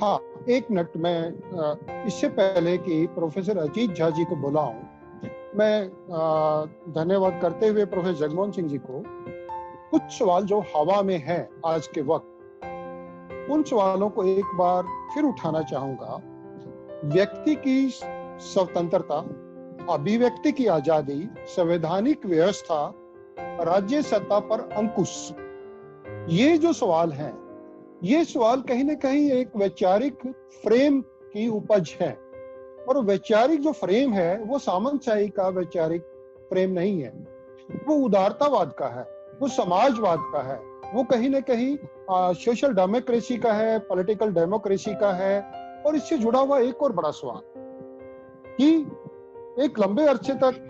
हाँ, एक मिनट। मैं इससे पहले कि प्रोफेसर अजीत झा जी को बुलाऊं, मैं धन्यवाद करते हुए प्रोफेसर जगमोहन सिंह जी को, कुछ सवाल जो हवा में हैं आज के वक्त, उन सवालों को एक बार फिर उठाना चाहूंगा। व्यक्ति की स्वतंत्रता, अभिव्यक्ति की आजादी, संवैधानिक व्यवस्था, राज्य सत्ता पर अंकुश, ये जो सवाल हैं, ये सवाल कहीं ना कहीं एक वैचारिक फ्रेम की उपज है। और वैचारिक जो फ्रेम है वो सामंतशाही का वैचारिक फ्रेम नहीं है, वो उदारतावाद का है, वो समाजवाद का है, वो कहीं ना कहीं सोशल डेमोक्रेसी का है, पॉलिटिकल डेमोक्रेसी का है। और इससे जुड़ा हुआ एक और बड़ा सवाल कि एक लंबे अरसे तक,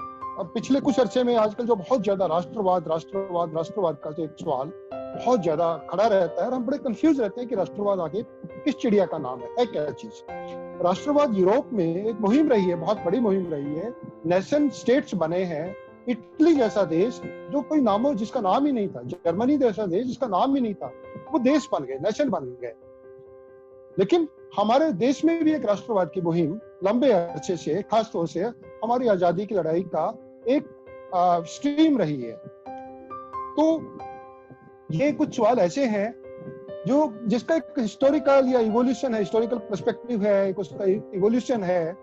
पिछले कुछ अरसे में आजकल जो बहुत ज्यादा राष्ट्रवाद राष्ट्रवाद राष्ट्रवाद का जो एक सवाल बहुत ज्यादा खड़ा रहता है, और हम बड़े कंफ्यूज रहते हैं कि राष्ट्रवाद आगे किस चिड़िया का नाम है क्या चीज। राष्ट्रवाद यूरोप में एक मुहिम रही है, बहुत बड़ी मुहिम रही है। नेशन स्टेट्स बने हैं। इटली जैसा देश जो कोई नामो जिसका नाम ही नहीं था, जर्मनी जैसा देश जिसका नाम ही नहीं था, वो देश बन गए, नेशन बन गए। लेकिन हमारे देश में भी एक राष्ट्रवाद की मुहिम लंबे अरसे से, खासतौर से हमारी आजादी की लड़ाई का एक स्ट्रीम रही है। तो ये कुछ सवाल ऐसे हैं जो जिसका एक हिस्टोरिकल या इवोल्यूशन है, हिस्टोरिकल पर्सपेक्टिव है, उसका इवोल्यूशन है।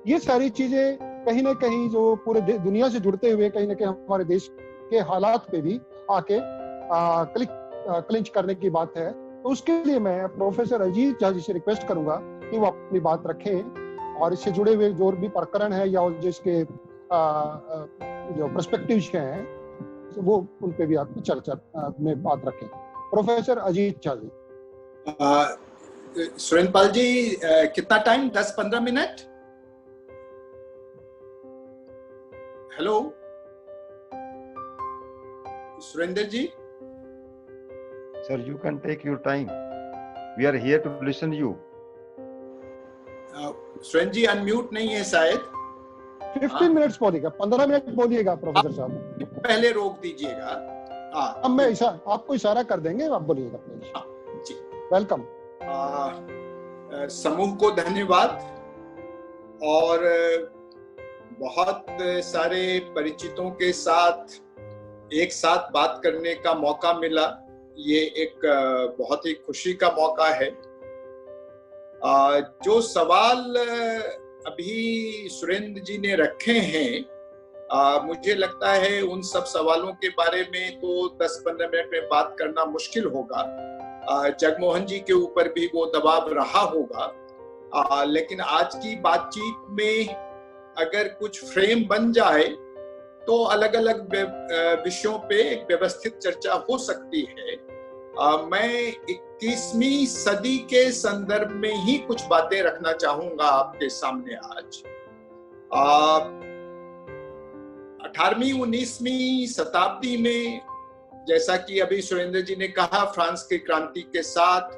ये सारी चीजें कहीं ना कहीं जो पूरे दुनिया से जुड़ते हुए कहीं ना कहीं हमारे देश के हालात पे भी आके क्लिंच करने की बात है। तो उसके लिए मैं प्रोफेसर अजीत झा जी से रिक्वेस्ट करूंगा कि वो अपनी बात रखें, और इससे जुड़े हुए जो भी प्रकरण है या जिसके जो पर्सपेक्टिव्स हैं वो उन पे भी आपकी चर्चा में बात रखें। प्रोफेसर अजीत झा जी। सुरेंद्रपाल जी, कितना time? 10-15 minute? Hello Surendra ji. Sir, you can take your time. We are here to listen you. Surendra ji unmute नहीं है शायद। 15 मिनट्स बोलिएगा, 15 मिनट बोलिएगा प्रोफेसर साहब। पहले रोक दीजिएगा। अब मैं आपको इशारा कर देंगे, आप बोलिएगा प्लीज। वेलकम। समूह को धन्यवाद, और बहुत सारे परिचितों के साथ एक साथ बात करने का मौका मिला। ये एक बहुत ही खुशी का मौका है। जो सवाल अभी सुरेंद्र जी ने रखे हैं, मुझे लगता है उन सब सवालों के बारे में तो 10-15 मिनट में बात करना मुश्किल होगा। जगमोहन जी के ऊपर भी वो दबाव रहा होगा। लेकिन आज की बातचीत में अगर कुछ फ्रेम बन जाए तो अलग अलग विषयों पे एक व्यवस्थित चर्चा हो सकती है। मैं 21वीं सदी के संदर्भ में ही कुछ बातें रखना चाहूंगा आपके सामने आज। 18वीं 19वीं शताब्दी में, जैसा कि अभी सुरेंद्र जी ने कहा, फ्रांस की क्रांति के साथ,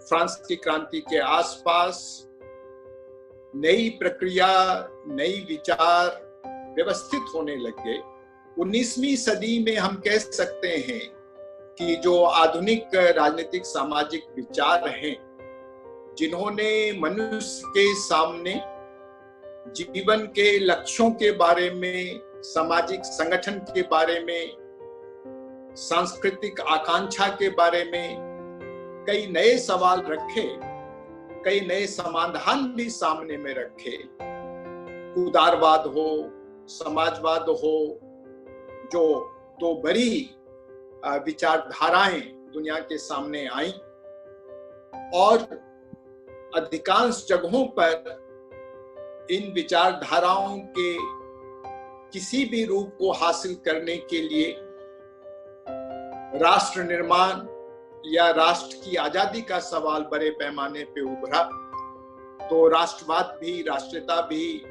फ्रांस की क्रांति के आसपास नई प्रक्रिया, नई विचार व्यवस्थित होने लगे। 19वीं सदी में हम कह सकते हैं कि जो आधुनिक राजनीतिक सामाजिक विचार हैं, जिन्होंने मनुष्य के सामने जीवन के लक्ष्यों के बारे में, सामाजिक संगठन के बारे में, सांस्कृतिक आकांक्षा के बारे में कई नए सवाल रखे, कई नए समाधान भी सामने में रखे। उदारवाद हो, समाजवाद हो, जो दो बड़ी विचारधाराएं दुनिया के सामने आई, और अधिकांश जगहों पर इन विचारधाराओं के किसी भी रूप को हासिल करने के लिए राष्ट्र निर्माण या राष्ट्र की आजादी का सवाल बड़े पैमाने पे उभरा। तो राष्ट्रवाद भी, राष्ट्रीयता भी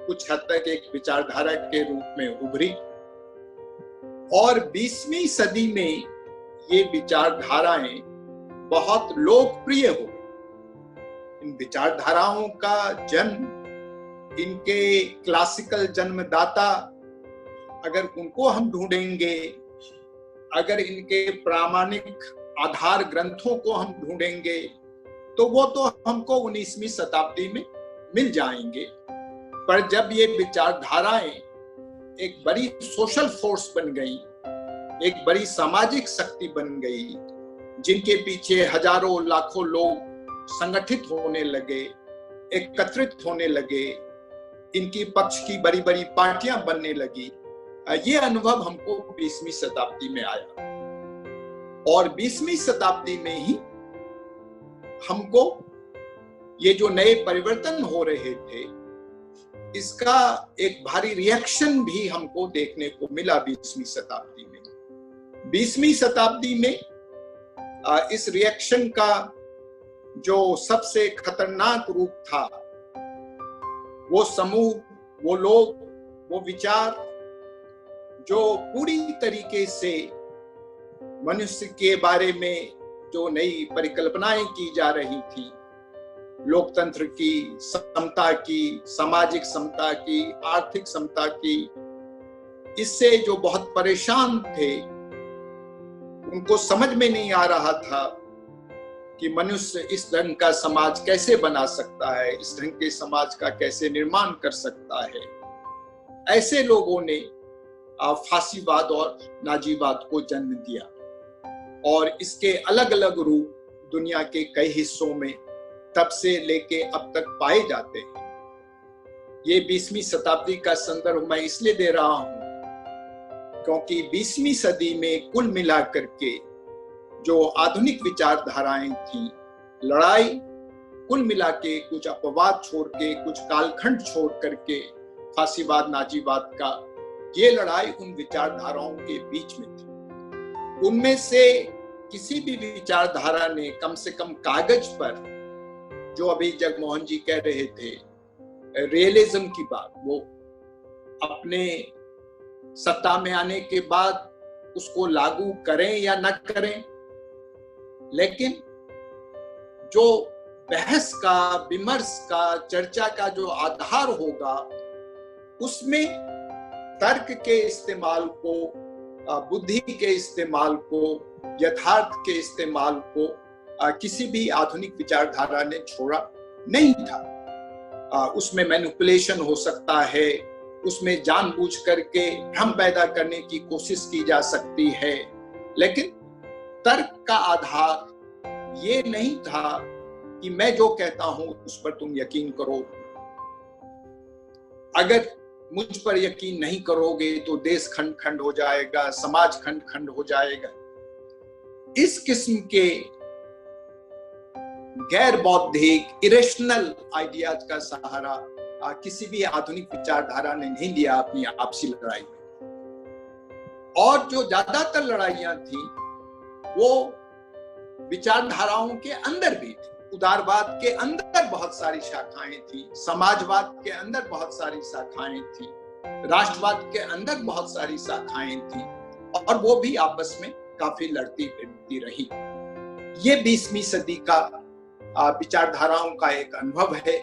कुछ हद तक एक विचारधारा के रूप में उभरी, और 20वीं सदी में ये विचारधाराएं बहुत लोकप्रिय हो गई। इन विचारधाराओं का जन्म, इनके क्लासिकल जन्मदाता अगर उनको हम ढूंढेंगे, अगर इनके प्रामाणिक आधार ग्रंथों को हम ढूंढेंगे, तो वो तो हमको 19वीं शताब्दी में मिल जाएंगे। पर जब ये विचारधाराएं एक बड़ी सोशल फोर्स बन गई, एक बड़ी सामाजिक शक्ति बन गई, जिनके पीछे हजारों लाखों लोग संगठित होने लगे, एकत्रित होने लगे, इनकी पक्ष की बड़ी बड़ी पार्टियां बनने लगी, ये अनुभव हमको 20वीं शताब्दी में आया। और 20वीं शताब्दी में ही हमको ये जो नए परिवर्तन हो रहे थे, इसका एक भारी रिएक्शन भी हमको देखने को मिला 20वीं शताब्दी में। 20वीं शताब्दी में इस रिएक्शन का जो सबसे खतरनाक रूप था, वो समूह, वो लोग, वो विचार जो पूरी तरीके से मनुष्य के बारे में जो नई परिकल्पनाएं की जा रही थी, लोकतंत्र की, समता की, सामाजिक समता की, आर्थिक समता की, इससे जो बहुत परेशान थे, उनको समझ में नहीं आ रहा था कि मनुष्य इस ढंग का समाज कैसे बना सकता है, इस ढंग के समाज का कैसे निर्माण कर सकता है। ऐसे लोगों ने फांसीवाद और नाजीवाद को जन्म दिया और इसके अलग अलग रूप दुनिया के कई हिस्सों में तब से लेके अब तक पाए जाते हैं। ये 20वीं शताब्दी का संदर्भ मैं इसलिए दे रहा हूं क्योंकि 20वीं सदी में कुल मिलाकर के जो आधुनिक विचारधाराएं थी, लड़ाई कुल मिला के कुछ अपवाद छोड़ के, कुछ कालखंड छोड़ करके, फांसीवाद, नाजीवाद का ये लड़ाई उन विचारधाराओं के बीच में थी। उनमें से किसी भी विचारधारा ने कम से कम कागज पर, जो अभी जगमोहन जी कह रहे थे, रियलिज्म की बात, वो अपने सत्ता में आने के बाद उसको लागू करें या न करें, लेकिन जो बहस का, विमर्श का, चर्चा का जो आधार होगा, उसमें तर्क के इस्तेमाल को, बुद्धि के इस्तेमाल को, यथार्थ के इस्तेमाल को किसी भी आधुनिक विचारधारा ने छोड़ा नहीं था। उसमें मैनिपुलेशन हो सकता है, उसमें जानबूझ करके भ्रम पैदा करने की कोशिश की जा सकती है, लेकिन तर्क का आधार ये नहीं था कि मैं जो कहता हूं उस पर तुम यकीन करो, अगर मुझ पर यकीन नहीं करोगे तो देश खंड खंड हो जाएगा, समाज खंड खंड हो जाएगा। इस किस्म के गैर बौद्धिक, इरेशनल आइडियाज का सहारा किसी भी आधुनिक विचारधारा ने नहीं लिया अपनी आपसी लड़ाई में। और जो ज्यादातर लड़ाइयां थी वो विचारधाराओं के अंदर भी थी। उदारवाद के अंदर बहुत सारी शाखाएं थी, समाजवाद के अंदर बहुत सारी शाखाएं थी, राष्ट्रवाद के अंदर बहुत सारी शाखाएं थी, और वो भी आपस में काफी लड़ती भिड़ती रही। ये 20वीं सदी का विचारधाराओं का एक अनुभव है।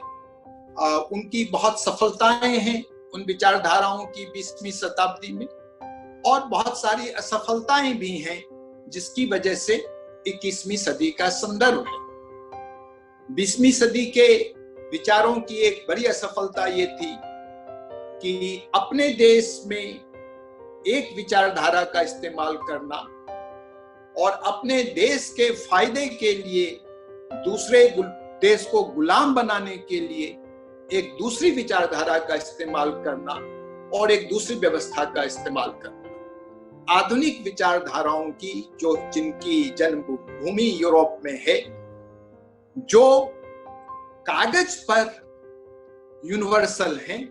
उनकी बहुत सफलताएं हैं उन विचारधाराओं की 20वीं शताब्दी में, और बहुत सारी असफलताएं भी हैं जिसकी वजह से 21वीं सदी का संदर्भ है। 20वीं सदी के विचारों की एक बड़ी असफलता ये थी कि अपने देश में एक विचारधारा का इस्तेमाल करना और अपने देश के फायदे के लिए दूसरे देश को गुलाम बनाने के लिए एक दूसरी विचारधारा का इस्तेमाल करना और एक दूसरी व्यवस्था का इस्तेमाल करना। आधुनिक विचारधाराओं की जिनकी जन्मभूमि यूरोप में है, जो कागज पर यूनिवर्सल हैं,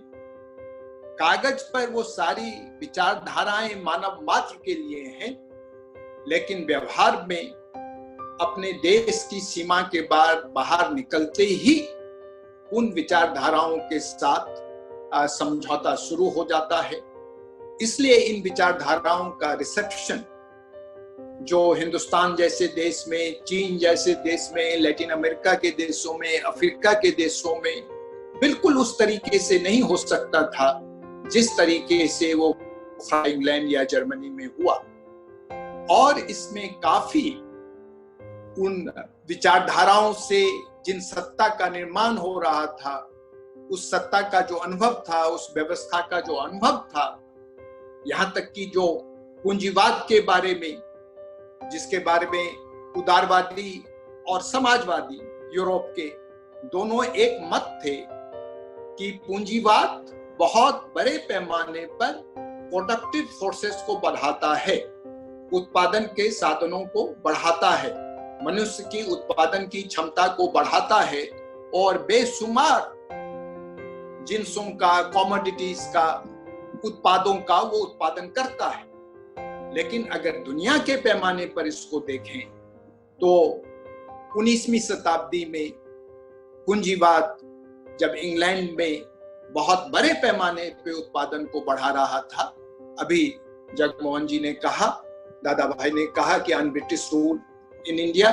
कागज पर वो सारी विचारधाराएं मानव मात्र के लिए हैं, लेकिन व्यवहार में अपने देश की सीमा के बाहर निकलते ही उन विचारधाराओं के साथ समझौता शुरू हो जाता है। इसलिए इन विचारधाराओं का रिसेप्शन जो हिंदुस्तान जैसे देश में, चीन जैसे देश में, लैटिन अमेरिका के देशों में, अफ्रीका के देशों में बिल्कुल उस तरीके से नहीं हो सकता था जिस तरीके से वो इंग्लैंड या जर्मनी में हुआ। और इसमें काफी उन विचारधाराओं से जिन सत्ता का निर्माण हो रहा था, उस सत्ता का जो अनुभव था, उस व्यवस्था का जो अनुभव था, यहाँ तक कि जो पूंजीवाद के बारे में, जिसके बारे में उदारवादी और समाजवादी यूरोप के दोनों एक मत थे कि पूंजीवाद बहुत बड़े पैमाने पर प्रोडक्टिव फोर्सेस को बढ़ाता है, उत्पादन के साधनों को बढ़ाता है, मनुष्य की उत्पादन की क्षमता को बढ़ाता है और बेशुमार जिन्सों का, कमोडिटीज का, उत्पादों का वो उत्पादन करता है। लेकिन अगर दुनिया के पैमाने पर इसको देखें तो 19वीं शताब्दी में पूंजीवाद जब इंग्लैंड में बहुत बड़े पैमाने पे उत्पादन को बढ़ा रहा था, अभी जगमोहन जी ने कहा, दादा भाई ने कहा कि un British rule in India,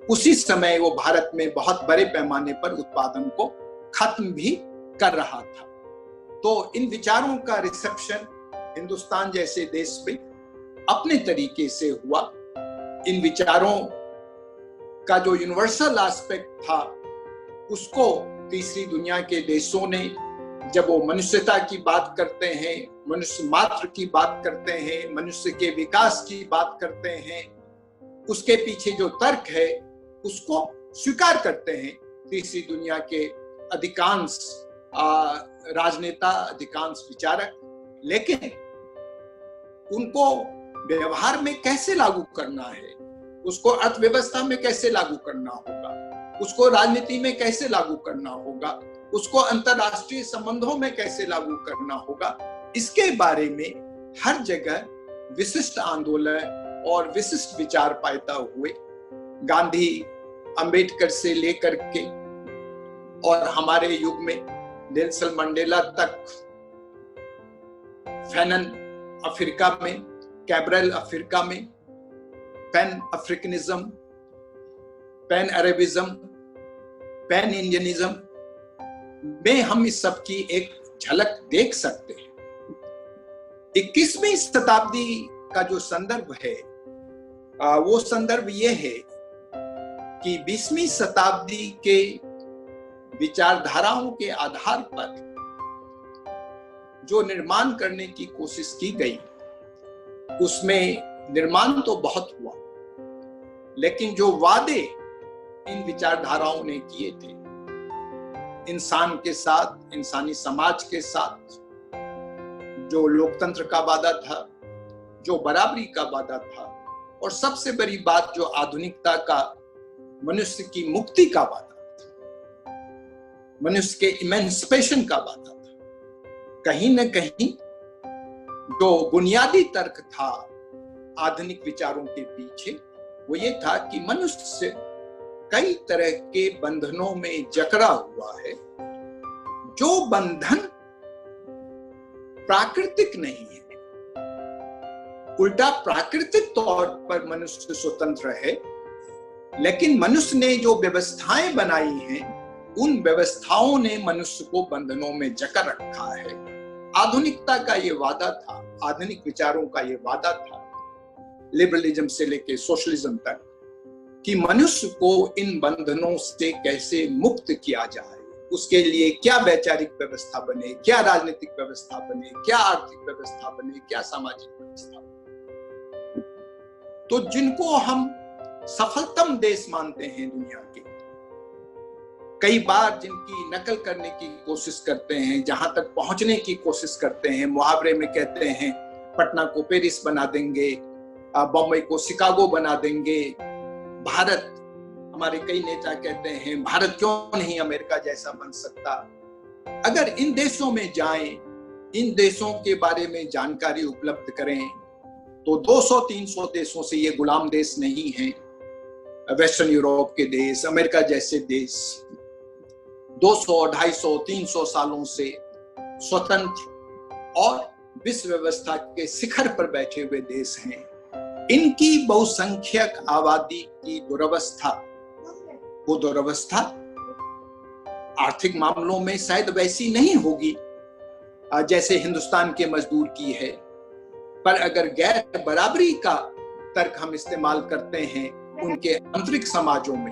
उसी समय वो भारत में बहुत बड़े पैमाने पर उत्पादन को खत्म भी कर रहा था। तो इन विचारों का रिसेप्शन हिंदुस्तान जैसे देश में अपने तरीके से हुआ। इन विचारों का जो यूनिवर्सल एस्पेक्ट था उसको तीसरी दुनिया के देशों ने, जब वो मनुष्यता की बात करते हैं, मनुष्य मात्र की बात करते हैं, मनुष्य के विकास की बात करते हैं, उसके पीछे जो तर्क है उसको स्वीकार करते हैं तीसरी दुनिया के अधिकांश राजनेता, अधिकांश विचारक। लेकिन उनको व्यवहार में कैसे लागू करना है, उसको अर्थव्यवस्था में कैसे लागू करना होगा, उसको राजनीति में कैसे लागू करना होगा, उसको अंतरराष्ट्रीय संबंधों में कैसे लागू करना होगा, इसके बारे में हर जगह विशिष्ट आंदोलन और विशिष्ट विचार पैदा हुए। गांधी, अंबेडकर से लेकर के और हमारे युग में नेल्सन मंडेला तक, फैनन अफ्रीका में, कैब्रल अफ्रीका में, पैन अफ्रीकनिज्म, पैन अरेबिज्म, पैन इंडियनिज्म में हम इस सब की एक झलक देख सकते हैं। 21वीं शताब्दी का जो संदर्भ है वो संदर्भ ये है कि 20वीं शताब्दी के विचारधाराओं के आधार पर जो निर्माण करने की कोशिश की गई, उसमें निर्माण तो बहुत हुआ, लेकिन जो वादे इन विचारधाराओं ने किए थे इंसान के साथ, इंसानी समाज के साथ, जो लोकतंत्र का वादा था, जो बराबरी का वादा था, और सबसे बड़ी बात जो आधुनिकता का, मनुष्य की मुक्ति का वादा था, मनुष्य के इमेंसिपेशन का वादा था, कहीं न कहीं जो बुनियादी तर्क था आधुनिक विचारों के पीछे, वो ये था कि मनुष्य कई तरह के बंधनों में जकड़ा हुआ है, जो बंधन प्राकृतिक नहीं है, उल्टा प्राकृतिक तौर पर मनुष्य स्वतंत्र है, लेकिन मनुष्य ने जो व्यवस्थाएं बनाई हैं, उन व्यवस्थाओं ने मनुष्य को बंधनों में जकड़ रखा है। आधुनिकता का ये वादा था, आधुनिक विचारों का ये वादा था, लिबरलिज्म से लेके सोशलिज्म तक, कि मनुष्य को इन बंधनों से कैसे मुक्त किया जाए, उसके लिए क्या वैचारिक व्यवस्था बने, क्या राजनीतिक व्यवस्था बने, क्या आर्थिक व्यवस्था बने, क्या सामाजिक व्यवस्था बने। तो जिनको हम सफलतम देश मानते हैं दुनिया के, कई बार जिनकी नकल करने की कोशिश करते हैं, जहां तक पहुंचने की कोशिश करते हैं, मुहावरे में कहते हैं पटना को पेरिस बना देंगे, बम्बई को शिकागो बना देंगे, भारत, हमारे कई नेता कहते हैं भारत क्यों नहीं अमेरिका जैसा बन सकता। अगर इन देशों में जाएं, इन देशों के बारे में जानकारी उपलब्ध करें, तो 200-300 देशों से ये गुलाम देश नहीं है। वेस्टर्न यूरोप के देश, अमेरिका जैसे देश 200, 250, 300 सालों से स्वतंत्र और विश्व व्यवस्था के शिखर पर बैठे हुए देश हैं। इनकी बहुसंख्यक आबादी की दुर्वस्था, वो दुर्वस्था आर्थिक मामलों में शायद वैसी नहीं होगी जैसे हिंदुस्तान के मजदूर की है, पर अगर गैर बराबरी का तर्क हम इस्तेमाल करते हैं उनके आंतरिक समाजों में,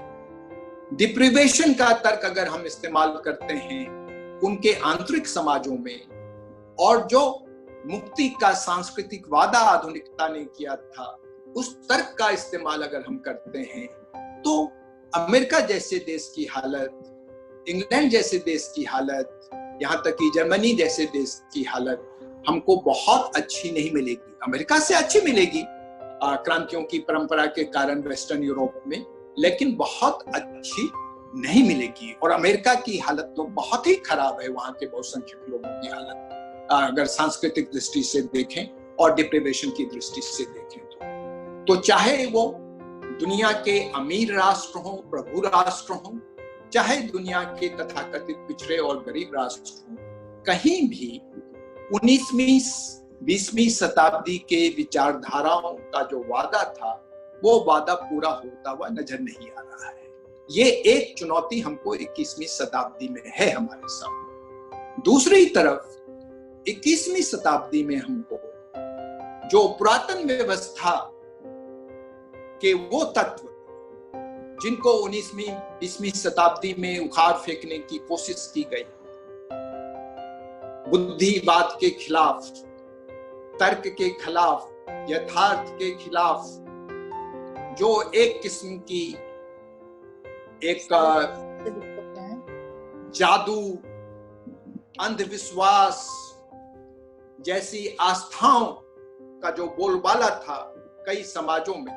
डिप्रिवेशन का तर्क अगर हम इस्तेमाल करते हैं उनके आंतरिक समाजों में, और जो मुक्ति का सांस्कृतिक वादा आधुनिकता ने किया था उस तर्क का इस्तेमाल अगर हम करते हैं, तो अमेरिका जैसे देश की हालत, इंग्लैंड जैसे देश की हालत, यहाँ तक कि जर्मनी जैसे देश की हालत हमको बहुत अच्छी नहीं मिलेगी। अमेरिका से अच्छी मिलेगी क्रांतियों की परंपरा के कारण वेस्टर्न यूरोप में, लेकिन बहुत अच्छी नहीं मिलेगी। और अमेरिका की हालत तो बहुत ही खराब है, वहां के बहुसंख्यक लोगों की हालत अगर सांस्कृतिक दृष्टि से देखें और डिप्रिवेशन की दृष्टि से देखें तो चाहे वो दुनिया के अमीर राष्ट्र हों, प्रभु राष्ट्र हों, चाहे दुनिया के तथाकथित पिछड़े और गरीब राष्ट्र हों, कहीं भी 19वीं 20वीं शताब्दी के विचारधाराओं का जो वादा था वो वादा पूरा होता हुआ नजर नहीं आ रहा है। ये एक चुनौती हमको 21वीं शताब्दी में है हमारे सामने। दूसरी तरफ 21वीं शताब्दी में हमको जो पुरातन व्यवस्था के वो तत्व जिनको 19वीं 20वीं शताब्दी में उखाड़ फेंकने की कोशिश की गई, बुद्धिवाद के खिलाफ, तर्क के खिलाफ, यथार्थ के खिलाफ, जो एक किस्म की एक जादू, अंधविश्वास जैसी आस्थाओं का जो बोलबाला था कई समाजों में,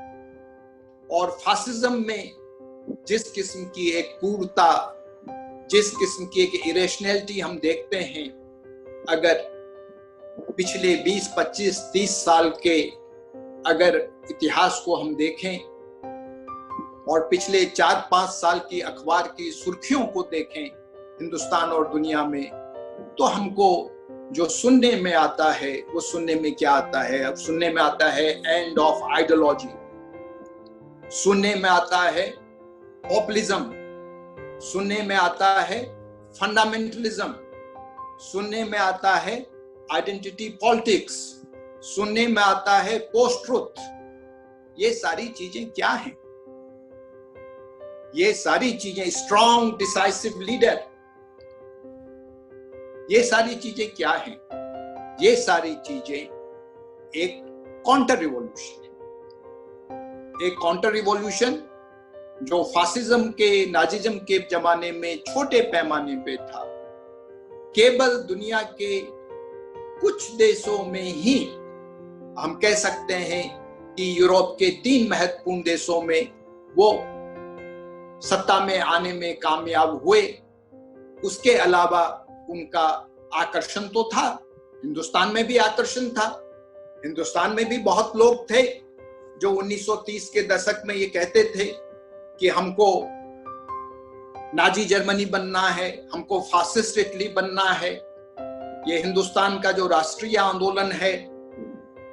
और फासिज्म में जिस किस्म की एक क्रूरता, जिस किस्म की एक इरेशनैलिटी हम देखते हैं, अगर पिछले 20, 25, 30 साल के अगर इतिहास को हम देखें और पिछले 4-5 साल की अखबार की सुर्खियों को देखें हिंदुस्तान और दुनिया में, तो हमको जो सुनने में आता है वो सुनने में क्या आता है? अब सुनने में आता है एंड ऑफ आइडियोलॉजी, सुनने में आता है पॉपुलिज्म, सुनने में आता है फंडामेंटलिज्म, सुनने में आता है आइडेंटिटी पॉलिटिक्स, सुनने में आता है पोस्ट ट्रुथ। ये सारी चीजें क्या हैं? ये सारी चीजें, स्ट्रॉन्ग डिसाइसिव लीडर, ये सारी चीजें क्या हैं? ये सारी चीजें एक काउंटर रिवॉल्यूशन, एक काउंटर रिवॉल्यूशन जो फासिज्म के, नाजिज्म के जमाने में छोटे पैमाने पे था, केवल दुनिया के कुछ देशों में ही, हम कह सकते हैं कि यूरोप के 3 महत्वपूर्ण देशों में वो सत्ता में आने में कामयाब हुए। उसके अलावा उनका आकर्षण तो था, हिंदुस्तान में भी आकर्षण था। हिंदुस्तान में भी बहुत लोग थे जो 1930 के दशक में ये कहते थे कि हमको नाजी जर्मनी बनना है, हमको फासिस्ट इटली बनना है। ये हिंदुस्तान का जो राष्ट्रीय आंदोलन है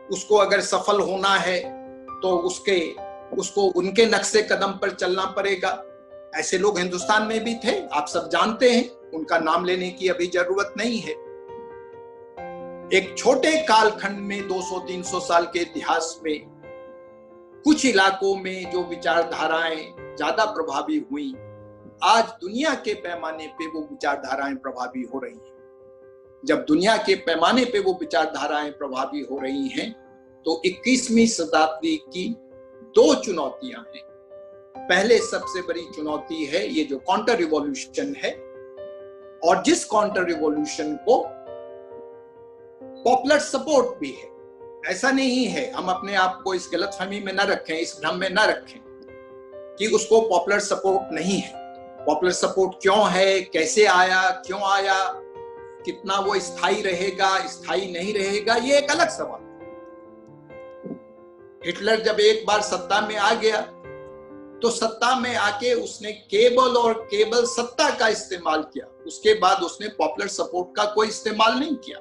उसको अगर सफल होना है तो उसको उनके नक्शे कदम पर चलना पड़ेगा। ऐसे लोग हिंदुस्तान में भी थे, आप सब जानते हैं, उनका नाम लेने की अभी जरूरत नहीं है। एक छोटे कालखंड में 200-300 साल के इतिहास में कुछ इलाकों में जो विचारधाराएं ज्यादा प्रभावी हुई, आज दुनिया के पैमाने पे वो विचारधाराएं प्रभावी हो रही हैं। जब दुनिया के पैमाने पे वो विचारधाराएं प्रभावी हो रही हैं तो 21वीं शताब्दी की 2 चुनौतियां हैं। पहले सबसे बड़ी चुनौती है ये जो काउंटर रिवॉल्यूशन है, और जिस काउंटर रिवॉल्यूशन को पॉपुलर सपोर्ट भी है। ऐसा नहीं है, हम अपने आप को इस गलतफहमी में न रखें, इस भ्रम में न रखें कि उसको पॉपुलर सपोर्ट नहीं है। पॉपुलर सपोर्ट क्यों है, कैसे आया, क्यों आया, कितना वो स्थायी रहेगा, स्थायी नहीं रहेगा, ये एक अलग सवाल। हिटलर जब एक बार सत्ता में आ गया तो सत्ता में आके उसने केवल और केवल सत्ता का इस्तेमाल किया, उसके बाद उसने पॉपुलर सपोर्ट का कोई इस्तेमाल नहीं किया।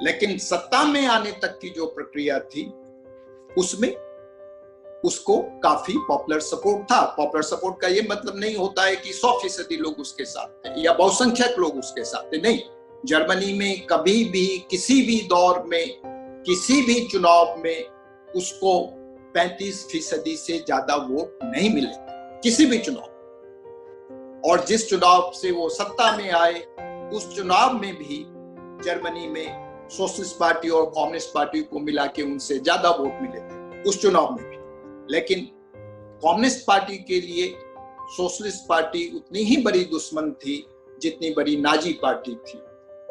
लेकिन सत्ता में आने तक की जो प्रक्रिया थी उसमें उसको काफी पॉपुलर सपोर्ट था। पॉपुलर सपोर्ट का ये मतलब नहीं होता है कि 100% लोग उसके साथ थे या बहुसंख्यक लोग उसके साथ थे, नहीं। जर्मनी में कभी भी किसी भी दौर में किसी भी चुनाव में उसको 35% से ज्यादा वोट नहीं मिले, किसी भी चुनाव। और जिस चुनाव से वो सत्ता में आए उस चुनाव में भी जर्मनी में सोशलिस्ट पार्टी और कम्युनिस्ट पार्टी को मिला के उनसे ज्यादा वोट मिले थे उस चुनाव में भी। लेकिन कम्युनिस्ट पार्टी के लिए सोशलिस्ट पार्टी उतनी ही बड़ी दुश्मन थी जितनी बड़ी नाजी पार्टी थी,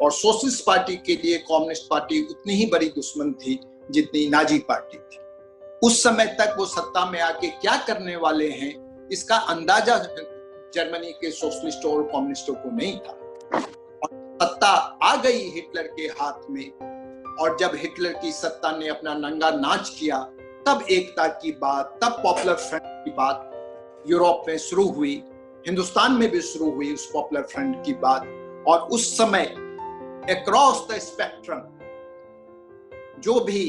और सोशलिस्ट पार्टी के लिए कम्युनिस्ट पार्टी उतनी ही बड़ी दुश्मन थी जितनी नाजी पार्टी थी। उस समय तक वो सत्ता में आके क्या करने वाले हैं इसका अंदाजा जर्मनी के सोशलिस्टों और कम्युनिस्टों को नहीं था। सत्ता आ गई हिटलर के हाथ में, और जब हिटलर की सत्ता ने अपना नंगा नाच किया तब एकता की बात, तब पॉपुलर फ्रंट की बात यूरोप में शुरू हुई, हिंदुस्तान में भी शुरू हुई उस पॉपुलर फ्रंट की बात। और उस समय अक्रॉस द स्पेक्ट्रम जो भी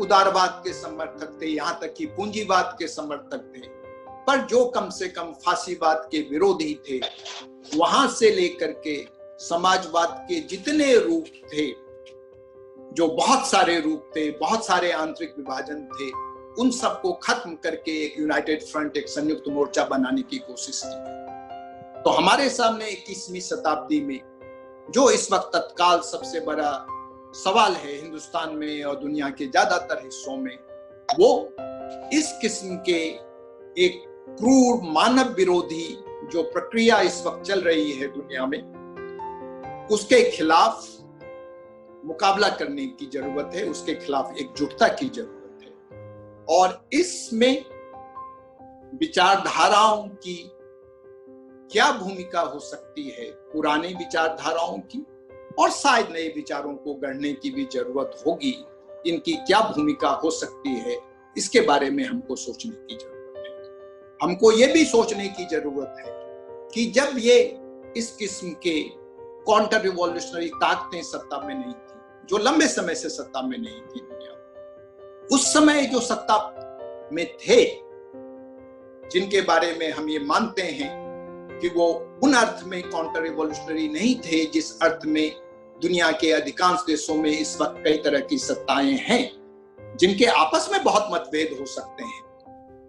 उदारवाद के समर्थक थे, यहां तक कि पूंजीवाद के समर्थक थे, पर जो कम से कम फांसीवाद के विरोधी थे, वहां से लेकर के समाजवाद के जितने रूप थे, जो बहुत सारे रूप थे, बहुत सारे आंतरिक विभाजन थे, उन सबको खत्म करके एक यूनाइटेड फ्रंट, एक संयुक्त मोर्चा बनाने की कोशिश की। तो हमारे सामने 21वीं शताब्दी में जो इस वक्त तत्काल सबसे बड़ा सवाल है हिंदुस्तान में और दुनिया के ज्यादातर हिस्सों में, वो इस किस्म के एक क्रूर मानव विरोधी जो प्रक्रिया इस वक्त चल रही है दुनिया में, उसके खिलाफ मुकाबला करने की जरूरत है, उसके खिलाफ एकजुटता की जरूरत है। और इसमें विचारधाराओं की क्या भूमिका हो सकती है, पुरानी विचारधाराओं की, और शायद नए विचारों को गढ़ने की भी जरूरत होगी, इनकी क्या भूमिका हो सकती है, इसके बारे में हमको सोचने की जरूरत है। हमको ये भी सोचने की जरूरत है कि जब ये इस किस्म के काउंटर रिवॉल्यूशनरी ताकतें सत्ता में नहीं थी, जो लंबे समय से सत्ता में नहीं थी दुनिया में, उस समय जो सत्ता में थे, जिनके बारे में हम ये मानते हैं कि वो उन अर्थ में काउंटर रिवॉल्यूशनरी नहीं थे जिस अर्थ में दुनिया के अधिकांश देशों में इस वक्त कई तरह की सत्ताएं हैं जिनके आपस में बहुत मतभेद हो सकते हैं,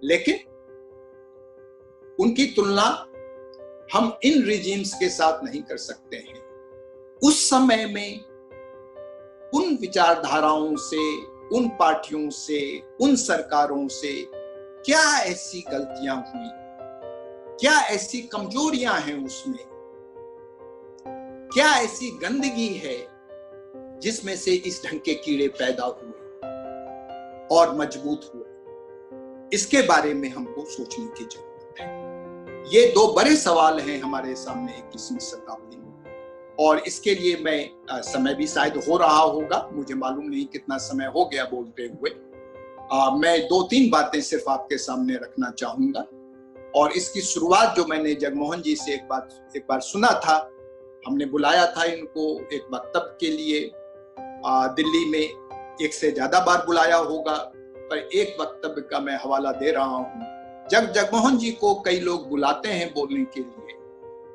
लेकिन उनकी तुलना हम इन रिजीम्स के साथ नहीं कर सकते हैं। उस समय में उन विचारधाराओं से, उन पार्टियों से, उन सरकारों से क्या ऐसी गलतियां हुई, क्या ऐसी कमजोरियां हैं उसमें, क्या ऐसी गंदगी है जिसमें से इस ढंग के कीड़े पैदा हुए और मजबूत हुए, इसके बारे में हमको सोचने की जरूरत है। ये दो बड़े सवाल हैं हमारे सामने 21वीं शताब्दी में, और इसके लिए मैं समय भी शायद हो रहा होगा, मुझे मालूम नहीं कितना समय हो गया बोलते हुए। मैं 2-3 बातें सिर्फ आपके सामने रखना चाहूंगा, और इसकी शुरुआत जो मैंने जगमोहन जी से एक बार सुना था, हमने बुलाया था इनको एक वक्तव्य के लिए, दिल्ली में 1 से ज्यादा बार बुलाया होगा, पर एक वक्तव्य का मैं हवाला दे रहा हूं। जब जगमोहन जी को कई लोग बुलाते हैं बोलने के लिए,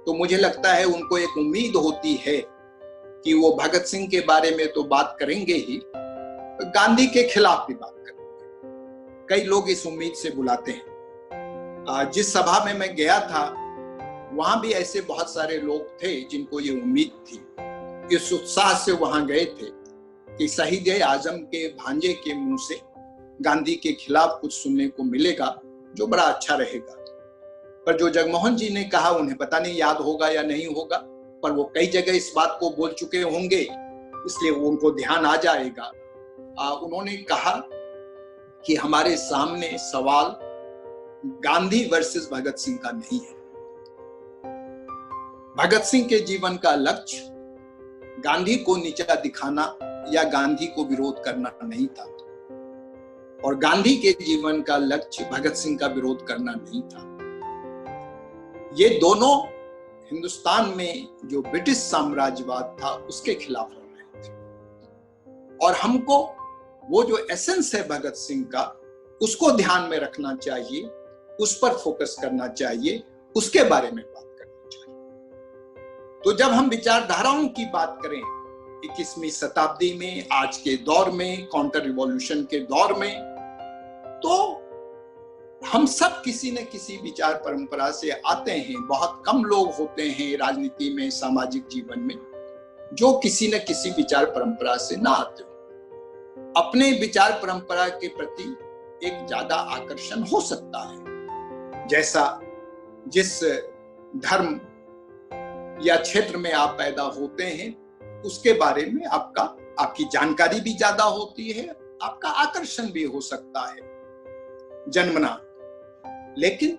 तो मुझे लगता है उनको एक उम्मीद होती है कि वो भगत सिंह के बारे में तो बात करेंगे ही, गांधी के खिलाफ भी बात करेंगे। कई लोग इस उम्मीद से बुलाते हैं। जिस सभा में मैं गया था वहां भी ऐसे बहुत सारे लोग थे जिनको ये उम्मीद थी, इस उत्साह से वहां गए थे कि शहीद आजम के भांजे के मुंह से गांधी के खिलाफ कुछ सुनने को मिलेगा जो बड़ा अच्छा रहेगा। पर जो जगमोहन जी ने कहा, उन्हें पता नहीं याद होगा या नहीं होगा, पर वो कई जगह इस बात को बोल चुके होंगे, इसलिए वो उनको ध्यान आ जाएगा। उन्होंने कहा कि हमारे सामने सवाल गांधी वर्सेस भगत सिंह का नहीं है। भगत सिंह के जीवन का लक्ष्य गांधी को नीचा दिखाना या गांधी को विरोध करना नहीं था, और गांधी के जीवन का लक्ष्य भगत सिंह का विरोध करना नहीं था। ये दोनों हिंदुस्तान में जो ब्रिटिश साम्राज्यवाद था उसके खिलाफ लड़ रहे थे, और हमको वो जो एसेंस है भगत सिंह का, उसको ध्यान में रखना चाहिए, उस पर फोकस करना चाहिए, उसके बारे में बात करनी चाहिए। तो जब हम विचारधाराओं की बात करें 21वीं शताब्दी में, आज के दौर में, काउंटर रिवॉल्यूशन के दौर में, तो हम सब किसी न किसी विचार परंपरा से आते हैं। बहुत कम लोग होते हैं राजनीति में, सामाजिक जीवन में, जो किसी न किसी विचार परंपरा से ना आते हो। अपने विचार परंपरा के प्रति एक ज्यादा आकर्षण हो सकता है। जैसा जिस धर्म या क्षेत्र में आप पैदा होते हैं उसके बारे में आपकी जानकारी भी ज्यादा होती है, आपका आकर्षण भी हो सकता है जन्मना। लेकिन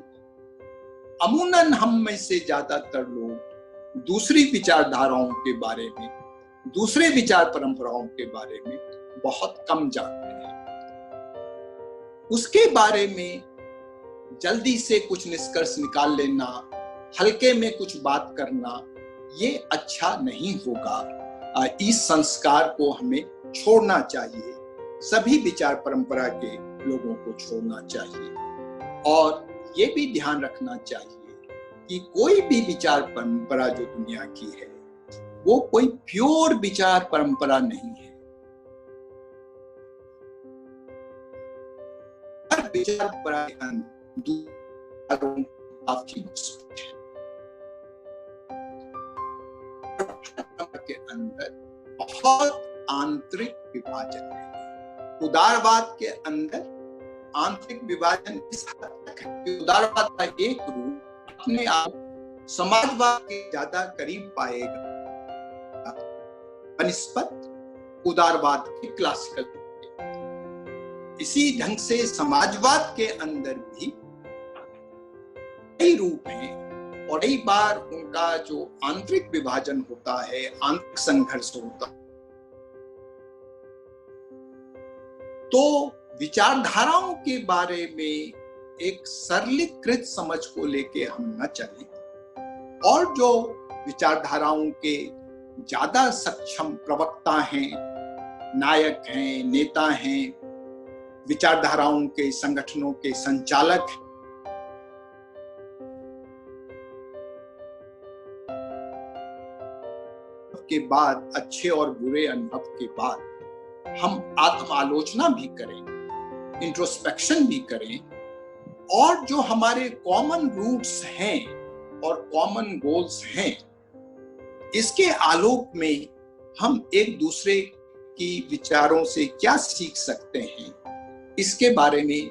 अमूमन हम में से ज्यादातर लोग दूसरी विचारधाराओं के बारे में, दूसरे विचार परंपराओं के बारे में बहुत कम जानते हैं। उसके बारे में जल्दी से कुछ निष्कर्ष निकाल लेना, हल्के में कुछ बात करना, ये अच्छा नहीं होगा। इस संस्कार को हमें छोड़ना चाहिए, सभी विचार परंपरा के लोगों को छोड़ना चाहिए। और ये भी ध्यान रखना चाहिए कि कोई भी विचार परंपरा जो दुनिया की है वो कोई प्योर विचार परंपरा नहीं है। हर विचार परंपरा के अंदर बहुत आंतरिक विभाजन है। उदारवाद के अंदर आंतरिक विभाजन इस हद तक है कि उदारवाद का एक रूप अपने आप समाजवाद के ज्यादा करीब पाएगा बनिस्बत उदारवाद के क्लासिकल। इसी ढंग से समाजवाद के अंदर भी कई रूप हैं और कई बार उनका जो आंतरिक विभाजन होता है, आंतरिक संघर्ष होता है। तो विचारधाराओं के बारे में एक सरलीकृत समझ को लेके हम न चलें, और जो विचारधाराओं के ज्यादा सक्षम प्रवक्ता हैं, नायक हैं, नेता हैं, विचारधाराओं के संगठनों के संचालक के बाद, अच्छे और बुरे अनुभव के बाद हम आत्म आलोचना भी करें, इंट्रोस्पेक्शन भी करें, और जो हमारे कॉमन रूट्स हैं और कॉमन गोल्स हैं, इसके आलोक में हम एक दूसरे की विचारों से क्या सीख सकते हैं, इसके बारे में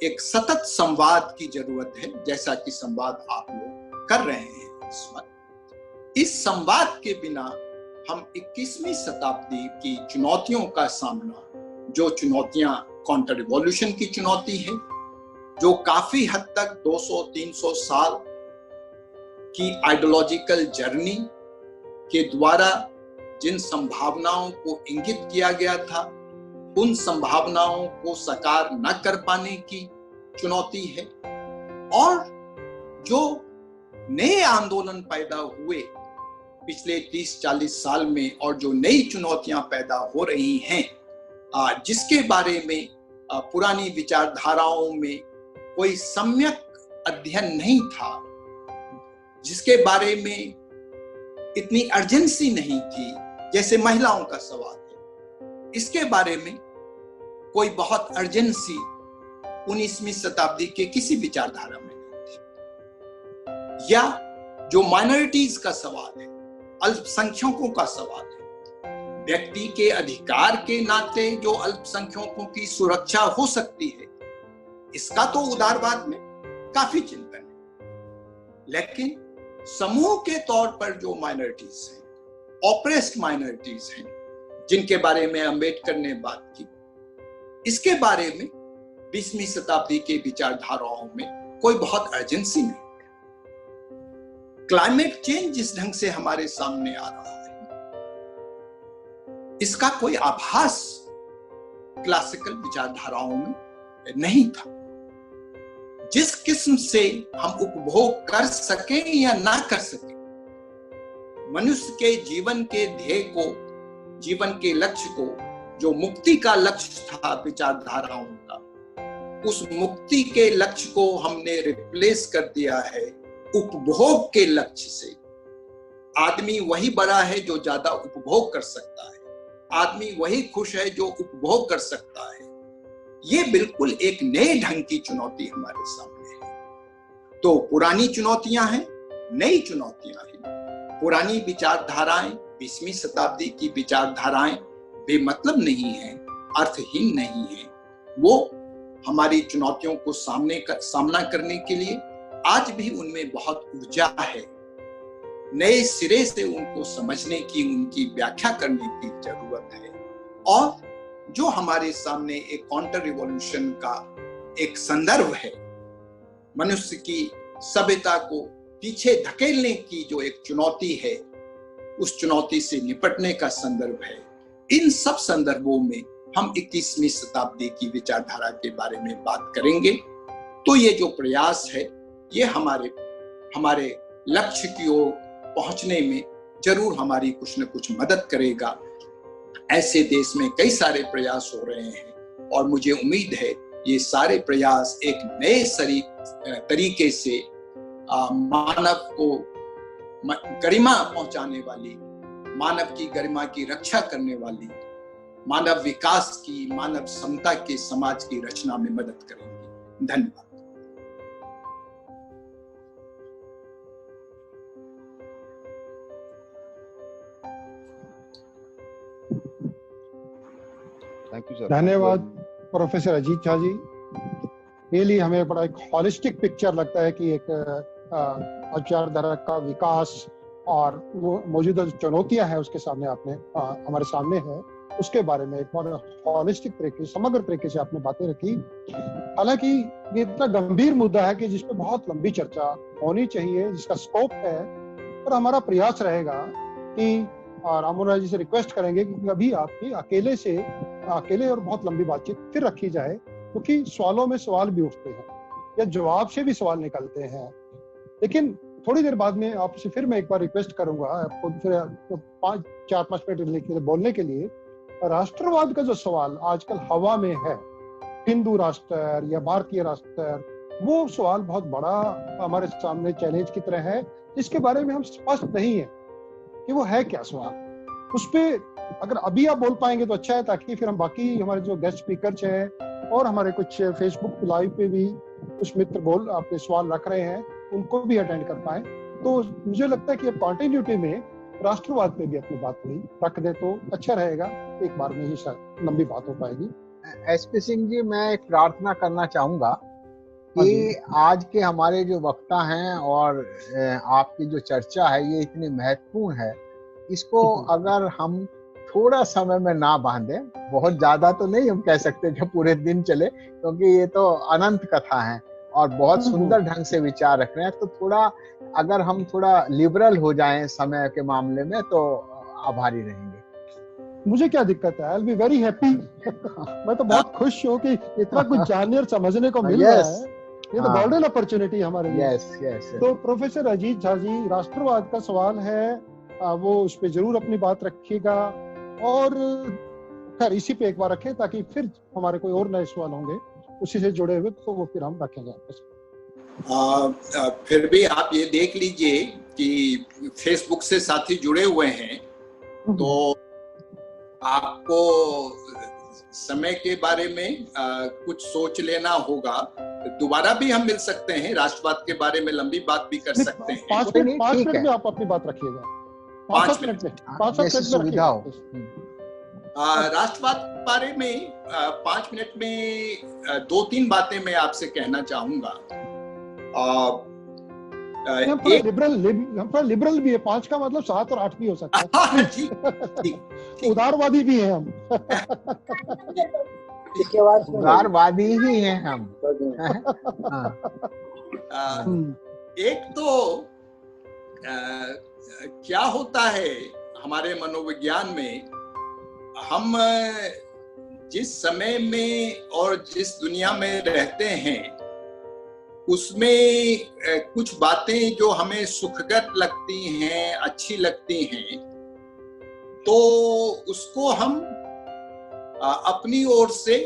एक सतत संवाद की जरूरत है, जैसा कि संवाद आप लोग कर रहे हैं इस वक्त। इस संवाद के बिना हम 21वीं शताब्दी की चुनौतियों का सामना, जो चुनौतियां काउंटर रिवॉल्यूशन की चुनौती है, जो काफी हद तक 200-300 साल की आइडियोलॉजिकल जर्नी के द्वारा जिन संभावनाओं को इंगित किया गया था, उन संभावनाओं को साकार न कर पाने की चुनौती है, और जो नए आंदोलन पैदा हुए पिछले 30-40 साल में, और जो नई चुनौतियां पैदा हो रही हैं, जिसके बारे में पुरानी विचारधाराओं में कोई सम्यक अध्ययन नहीं था, जिसके बारे में इतनी अर्जेंसी नहीं थी, जैसे महिलाओं का सवाल है, इसके बारे में कोई बहुत अर्जेंसी 19वीं शताब्दी के किसी विचारधारा में नहीं थी। या जो माइनॉरिटीज का सवाल है, अल्पसंख्यकों का सवाल है, व्यक्ति के अधिकार के नाते जो अल्पसंख्यकों की सुरक्षा हो सकती है, इसका तो उदारवाद में काफी चिंतन है। लेकिन समूह के तौर पर जो माइनॉरिटीज हैं, ऑप्रेस्ड माइनॉरिटीज हैं, जिनके बारे में अंबेडकर ने बात की, इसके बारे में 20वीं शताब्दी के विचारधाराओं में कोई बहुत अर्जेंसी नहीं। क्लाइमेट चेंज जिस ढंग से हमारे सामने आ रहा है, इसका कोई आभास क्लासिकल विचारधाराओं में नहीं था। जिस किस्म से हम उपभोग कर सके या ना कर सके, मनुष्य के जीवन के ध्येय को, जीवन के लक्ष्य को, जो मुक्ति का लक्ष्य था विचारधाराओं का, उस मुक्ति के लक्ष्य को हमने रिप्लेस कर दिया है उपभोग के लक्ष्य से। आदमी वही बड़ा है जो ज्यादा उपभोग कर सकता है, आदमी वही खुश है जो उपभोग कर सकता है। ये बिल्कुल एक नए ढंग की चुनौती हमारे सामने है। तो पुरानी चुनौतियां हैं, नई चुनौतियां हैं। पुरानी विचारधाराएं, 20वीं शताब्दी की विचारधाराएं बेमतलब नहीं है, अर्थहीन नहीं है। वो हमारी चुनौतियों को सामना करने के लिए आज भी उनमें बहुत ऊर्जा है। नए सिरे से उनको समझने की, उनकी व्याख्या करने की जरूरत है। और जो हमारे सामने एक काउंटर रिवॉल्यूशन का एक संदर्भ है, मनुष्य की सभ्यता को पीछे धकेलने की जो एक चुनौती है, उस चुनौती से निपटने का संदर्भ है। इन सब संदर्भों में हम 21वीं शताब्दी की विचारधारा के बारे में बात करेंगे। तो ये जो प्रयास है, ये हमारे लक्ष्य की ओर पहुंचने में जरूर हमारी कुछ न कुछ मदद करेगा। ऐसे देश में कई सारे प्रयास हो रहे हैं और मुझे उम्मीद है ये सारे प्रयास एक नए तरीके से मानव को गरिमा पहुंचाने वाली, मानव की गरिमा की रक्षा करने वाली, मानव विकास की, मानव समता के समाज की रचना में मदद करेंगे। धन्यवाद। धन्यवाद प्रोफेसर अजीत झा जी। रियली हमें बड़ा एक हॉलिस्टिक पिक्चर लगता है कि एक विचारधारा का विकास और वो मौजूदा जो चुनौतियां हैं उसके सामने आपने हमारे सामने है, उसके बारे में एक बहुत हॉलिस्टिक तरीके, समग्र तरीके से आपने बातें रखी। हालांकि ये इतना गंभीर मुद्दा है कि जिस पर बहुत लंबी चर्चा होनी चाहिए, जिसका स्कोप है, और हमारा प्रयास रहेगा कि और अमोना जी से रिक्वेस्ट करेंगे कि अभी आपकी अकेले और बहुत लंबी बातचीत फिर रखी जाए, क्योंकि सवालों में सवाल भी उठते हैं या जवाब से भी सवाल निकलते हैं। लेकिन थोड़ी देर बाद में आपसे फिर मैं एक बार रिक्वेस्ट करूंगा आपको फिर 4-5 मिनट के लिए बोलने के लिए। राष्ट्रवाद का जो सवाल आजकल हवा में है, हिंदू राष्ट्र या भारतीय राष्ट्र, वो सवाल बहुत बड़ा हमारे सामने चैलेंज की तरह है, जिसके बारे में हम स्पष्ट नहीं है कि वो है क्या सवाल। उस पे अगर अभी आप बोल पाएंगे तो अच्छा है, ताकि फिर हम बाकी हमारे जो गेस्ट स्पीकर्स हैं और हमारे कुछ फेसबुक लाइव पे भी कुछ मित्र अपने सवाल रख रहे हैं, उनको भी अटेंड कर पाए। तो मुझे लगता है कि कंटिन्यूटी में राष्ट्रवाद पे भी अपनी बात थोड़ी रख दे तो अच्छा रहेगा, एक बार में ही शायद लंबी बात हो पाएगी। एसपी सिंह जी, मैं एक प्रार्थना करना चाहूंगा कि आज के हमारे जो वक्ता हैं और आपकी जो चर्चा है ये इतनी महत्वपूर्ण है, इसको अगर हम थोड़ा समय में ना बांधे, बहुत ज्यादा तो नहीं हम कह सकते कि पूरे दिन चले, क्योंकि ये तो अनंत कथा है और बहुत सुंदर ढंग से विचार रख रहे हैं, तो थोड़ा अगर हम थोड़ा लिबरल हो जाएं समय के मामले में तो आभारी रहेंगे। मुझे क्या दिक्कत है, I will be very happy. मैं तो बहुत खुश हूँ कि इतना कुछ जानने और समझने को मिल रहा है। ये तो गोल्डन अपॉर्चुनिटी हमारे लिए। तो प्रोफेसर अजीत झा जी, राष्ट्रवाद का सवाल है, वो उस पे जरूर अपनी बात रखिएगा, और खैर इसी पे एक बार रखें ताकि फिर हमारे कोई और नए सवाल होंगे उसी से जुड़े हुए तो वो फिर हम रखेंगे। फिर भी आप ये देख लीजिए कि फेसबुक से साथी जुड़े हुए हैं, तो आपको समय के बारे में कुछ सोच लेना होगा। दोबारा भी हम मिल सकते हैं, राष्ट्रवाद के बारे में लंबी बात भी कर सकते हैं। 5 मिनट में आप अपनी बात रखिएगा। 5 मिनट में 5 मिनट सुविधा हो। राष्ट्रवाद के बारे में 5 मिनट में 2-3 बातें मैं आपसे कहना चाहूंगा। हम लिबरल भी है, 5 का मतलब 7 और 8 भी हो सकता है। ठीक। उदारवादी भी हैं हम। उदारवादी ही हैं हम। एक तो क्या होता है हमारे मनोविज्ञान में, हम जिस समय में और जिस दुनिया में रहते हैं उसमें कुछ बातें जो हमें सुखद लगती हैं, अच्छी लगती हैं, तो उसको हम अपनी ओर से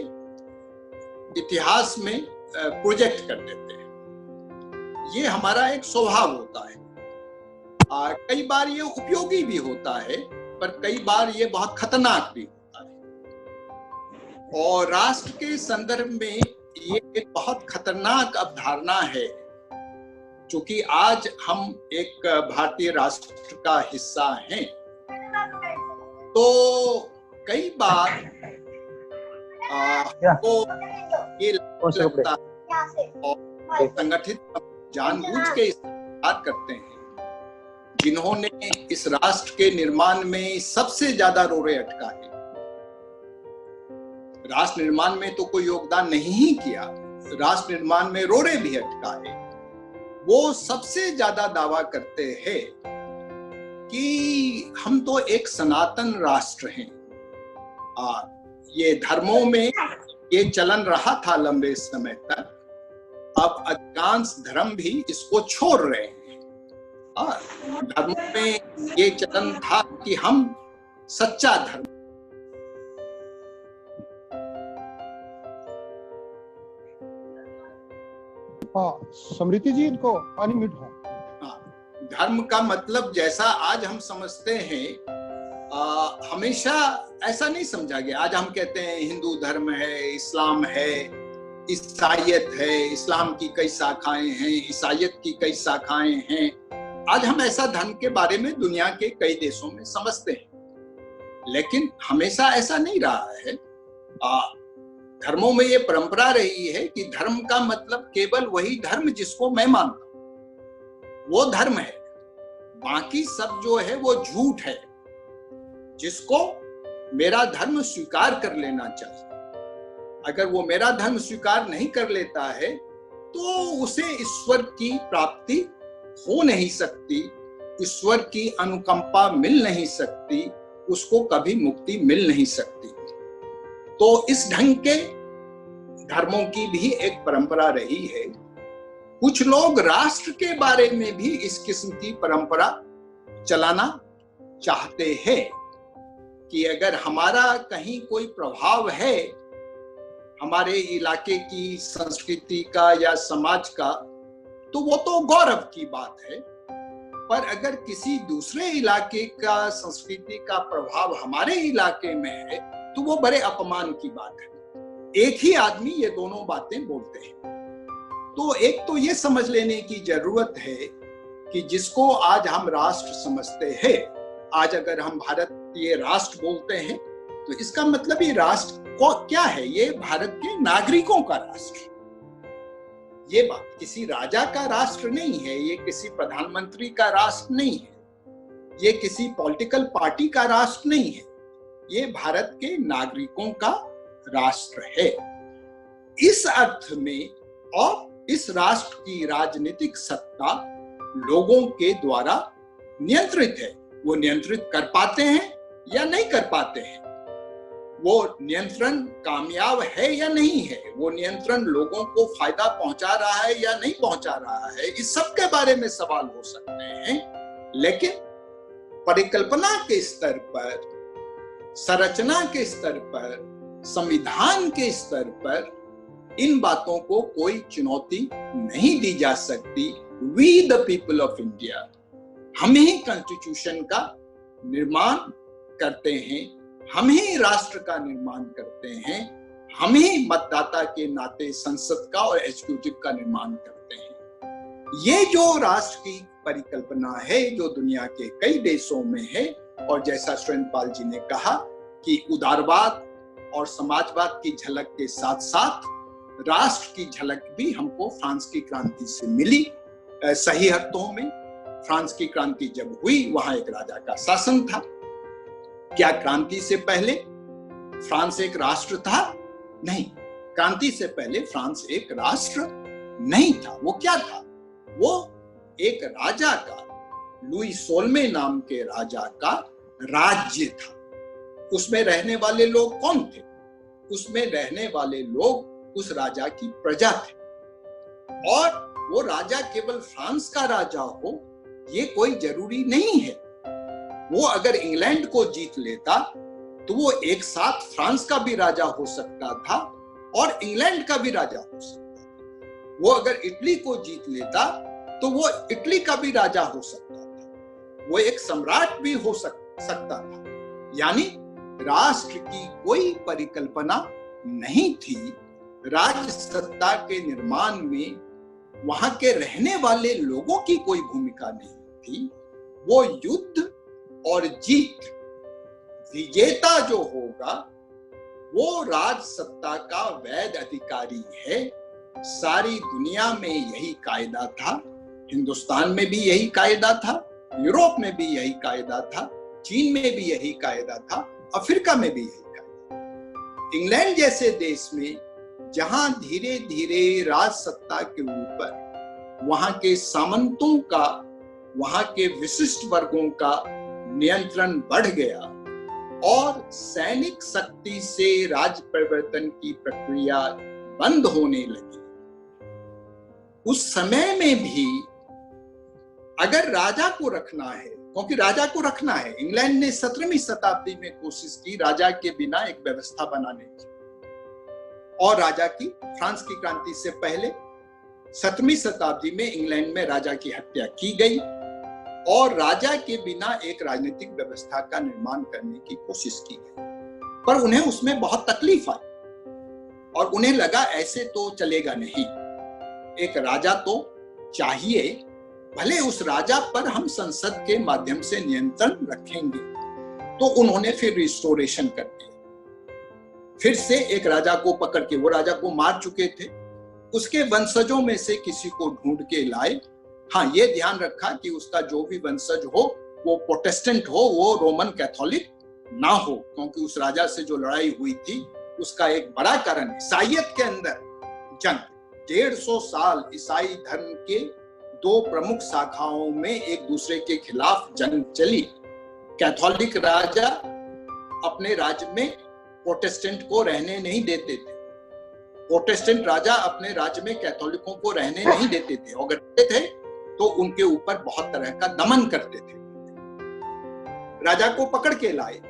इतिहास में प्रोजेक्ट कर देते हैं। ये हमारा एक स्वभाव होता है। कई बार ये उपयोगी भी होता है, पर कई बार ये बहुत खतरनाक भी होता है। और राष्ट्र के संदर्भ में ये एक बहुत खतरनाक अवधारणा है, क्योंकि आज हम एक भारतीय राष्ट्र का हिस्सा हैं, तो कई बार को ये लगता है और संगठित जानबूझ के इस बात करते हैं जिन्होंने इस राष्ट्र के निर्माण में सबसे ज्यादा रोड़े अटकाए। राष्ट्र निर्माण में तो कोई योगदान नहीं ही किया, राष्ट्र निर्माण में रोड़े भी अटकाए। वो सबसे ज्यादा दावा करते हैं कि हम तो एक सनातन राष्ट्र हैं। ये धर्मों में ये चलन रहा था लंबे समय तक, अब अधिकांश धर्म भी इसको छोड़ रहे हैं। धर्मों में ये चलन था कि हम सच्चा धर्म, समृति जी इनको अनम्यूट हो। धर्म का मतलब जैसा आज हम समझते हैं, हमेशा ऐसा नहीं समझा गया। आज हम कहते हैं हिंदू धर्म है, इस्लाम है, ईसाइयत है, इस्लाम की कई शाखाएं हैं, ईसाइयत की कई शाखाएं हैं। आज हम ऐसा धर्म के बारे में दुनिया के कई देशों में समझते हैं, लेकिन हमेशा ऐसा नहीं रहा है। धर्मों में ये परंपरा रही है कि धर्म का मतलब केवल वही धर्म जिसको मैं मानता हूं, वो धर्म है। बाकी सब जो है वो झूठ है, जिसको मेरा धर्म स्वीकार कर लेना चाहिए। अगर वो मेरा धर्म स्वीकार नहीं कर लेता है तो उसे ईश्वर की प्राप्ति हो नहीं सकती, ईश्वर की अनुकंपा मिल नहीं सकती, उसको कभी मुक्ति मिल नहीं सकती। तो इस ढंग के धर्मों की भी एक परंपरा रही है। कुछ लोग राष्ट्र के बारे में भी इस किस्म की परंपरा चलाना चाहते हैं कि अगर हमारा कहीं कोई प्रभाव है हमारे इलाके की संस्कृति का या समाज का, तो वो तो गौरव की बात है। पर अगर किसी दूसरे इलाके का संस्कृति का प्रभाव हमारे इलाके में है तो वो बड़े अपमान की बात है। एक ही आदमी ये दोनों बातें बोलते हैं। तो एक तो ये समझ लेने की जरूरत है कि जिसको आज हम राष्ट्र समझते हैं, आज अगर हम भारतीय राष्ट्र बोलते हैं तो इसका मतलब ये राष्ट्र को क्या है? ये भारत के नागरिकों का राष्ट्र। ये बात किसी राजा का राष्ट्र नहीं है, ये किसी प्रधानमंत्री का राष्ट्र नहीं है, ये किसी पॉलिटिकल पार्टी का राष्ट्र नहीं है, ये भारत के नागरिकों का राष्ट्र है। इस अर्थ में और इस राष्ट्र की राजनीतिक सत्ता लोगों के द्वारा नियंत्रित है। वो नियंत्रित कर पाते हैं या नहीं कर पाते हैं, वो नियंत्रण कामयाब है या नहीं है, वो नियंत्रण लोगों को फायदा पहुंचा रहा है या नहीं पहुंचा रहा है, इस सब के बारे में सवाल हो सकते हैं। लेकिन परिकल्पना के स्तर पर, संरचना के स्तर पर, संविधान के स्तर पर इन बातों को कोई चुनौती नहीं दी जा सकती। We the people of India, हम ही कॉन्स्टिट्यूशन का निर्माण करते हैं, हम ही राष्ट्र का निर्माण करते हैं, हम ही मतदाता के नाते संसद का और एग्जीक्यूटिव का निर्माण करते हैं। ये जो राष्ट्र की परिकल्पना है जो दुनिया के कई देशों में है, और जैसा सुरेंद्रपाल जी ने कहा कि उदारवाद और समाजवाद की झलक के साथ साथ राष्ट्र की झलक भी हमको फ्रांस की क्रांति से मिली। सही अर्थों में फ्रांस की क्रांति जब हुई वहां एक राजा का शासन था। क्या क्रांति से पहले फ्रांस एक राष्ट्र था? नहीं, क्रांति से पहले फ्रांस एक राष्ट्र नहीं था। वो क्या था? वो एक राजा का, लुई 16वें नाम के राजा का राज्य था। उसमें रहने वाले लोग कौन थे? उसमें रहने वाले लोग उस राजा की प्रजा थे। और वो राजा केवल फ्रांस का राजा हो ये कोई जरूरी नहीं है। वो अगर इंग्लैंड को जीत लेता तो वो एक साथ फ्रांस का भी राजा हो सकता था और इंग्लैंड का भी राजा हो सकता था। वो अगर इटली को जीत लेता तो वो इटली का भी राजा हो सकता था। वो एक सम्राट भी हो सकता था। यानी राष्ट्र की कोई परिकल्पना नहीं थी, राज सत्ता के निर्माण में वहां के रहने वाले लोगों की कोई भूमिका नहीं थी। वो युद्ध और जीत, विजेता जो होगा वो राज सत्ता का वैध अधिकारी है। सारी दुनिया में यही कायदा था, हिंदुस्तान में भी यही कायदा था, यूरोप में भी यही कायदा था, चीन में भी यही कायदा था, अफ्रीका में भी यही कायदा। इंग्लैंड जैसे देश में जहां धीरे धीरे राज सत्ता के ऊपर वहां के सामंतों का, वहां के विशिष्ट वर्गों का नियंत्रण बढ़ गया और सैनिक शक्ति से राज परिवर्तन की प्रक्रिया बंद होने लगी, उस समय में भी अगर राजा को रखना है, क्योंकि राजा को रखना है, इंग्लैंड ने 17वीं शताब्दी में कोशिश की राजा के बिना एक व्यवस्था बनाने की, और राजा की, फ्रांस की क्रांति से पहले 17वीं शताब्दी में इंग्लैंड में राजा की हत्या की गई और राजा के बिना एक राजनीतिक व्यवस्था का निर्माण करने की कोशिश की गई, पर उन्हें उसमें बहुत तकलीफ आई और उन्हें लगा ऐसे तो चलेगा नहीं, एक राजा तो चाहिए, भले उस राजा पर हम संसद के माध्यम से नियंत्रण रखेंगे। तो उन्होंने फिर रिस्टोरेशन कर दिया, फिर से एक राजा को पकड़ के, वो राजा को मार चुके थे, उसके वंशजों में से किसी को ढूंढ के लाए। हाँ, ये ध्यान रखा कि उसका जो भी वंशज हो वो प्रोटेस्टेंट हो, वो रोमन कैथोलिक ना हो, क्योंकि उस राजा से जो लड़ाई हुई थी उसका एक बड़ा कारण ईसाइयत के अंदर जंग, 150 साल ईसाई धर्म के दो प्रमुख शाखाओं में एक दूसरे के खिलाफ जंग चली। कैथोलिक राजा अपने राज्य में प्रोटेस्टेंट को रहने नहीं देते थे, प्रोटेस्टेंट राजा अपने राज्य में कैथोलिकों को रहने नहीं देते थे, अगर देते थे तो उनके ऊपर बहुत तरह का दमन करते थे। राजा को पकड़ के लाए,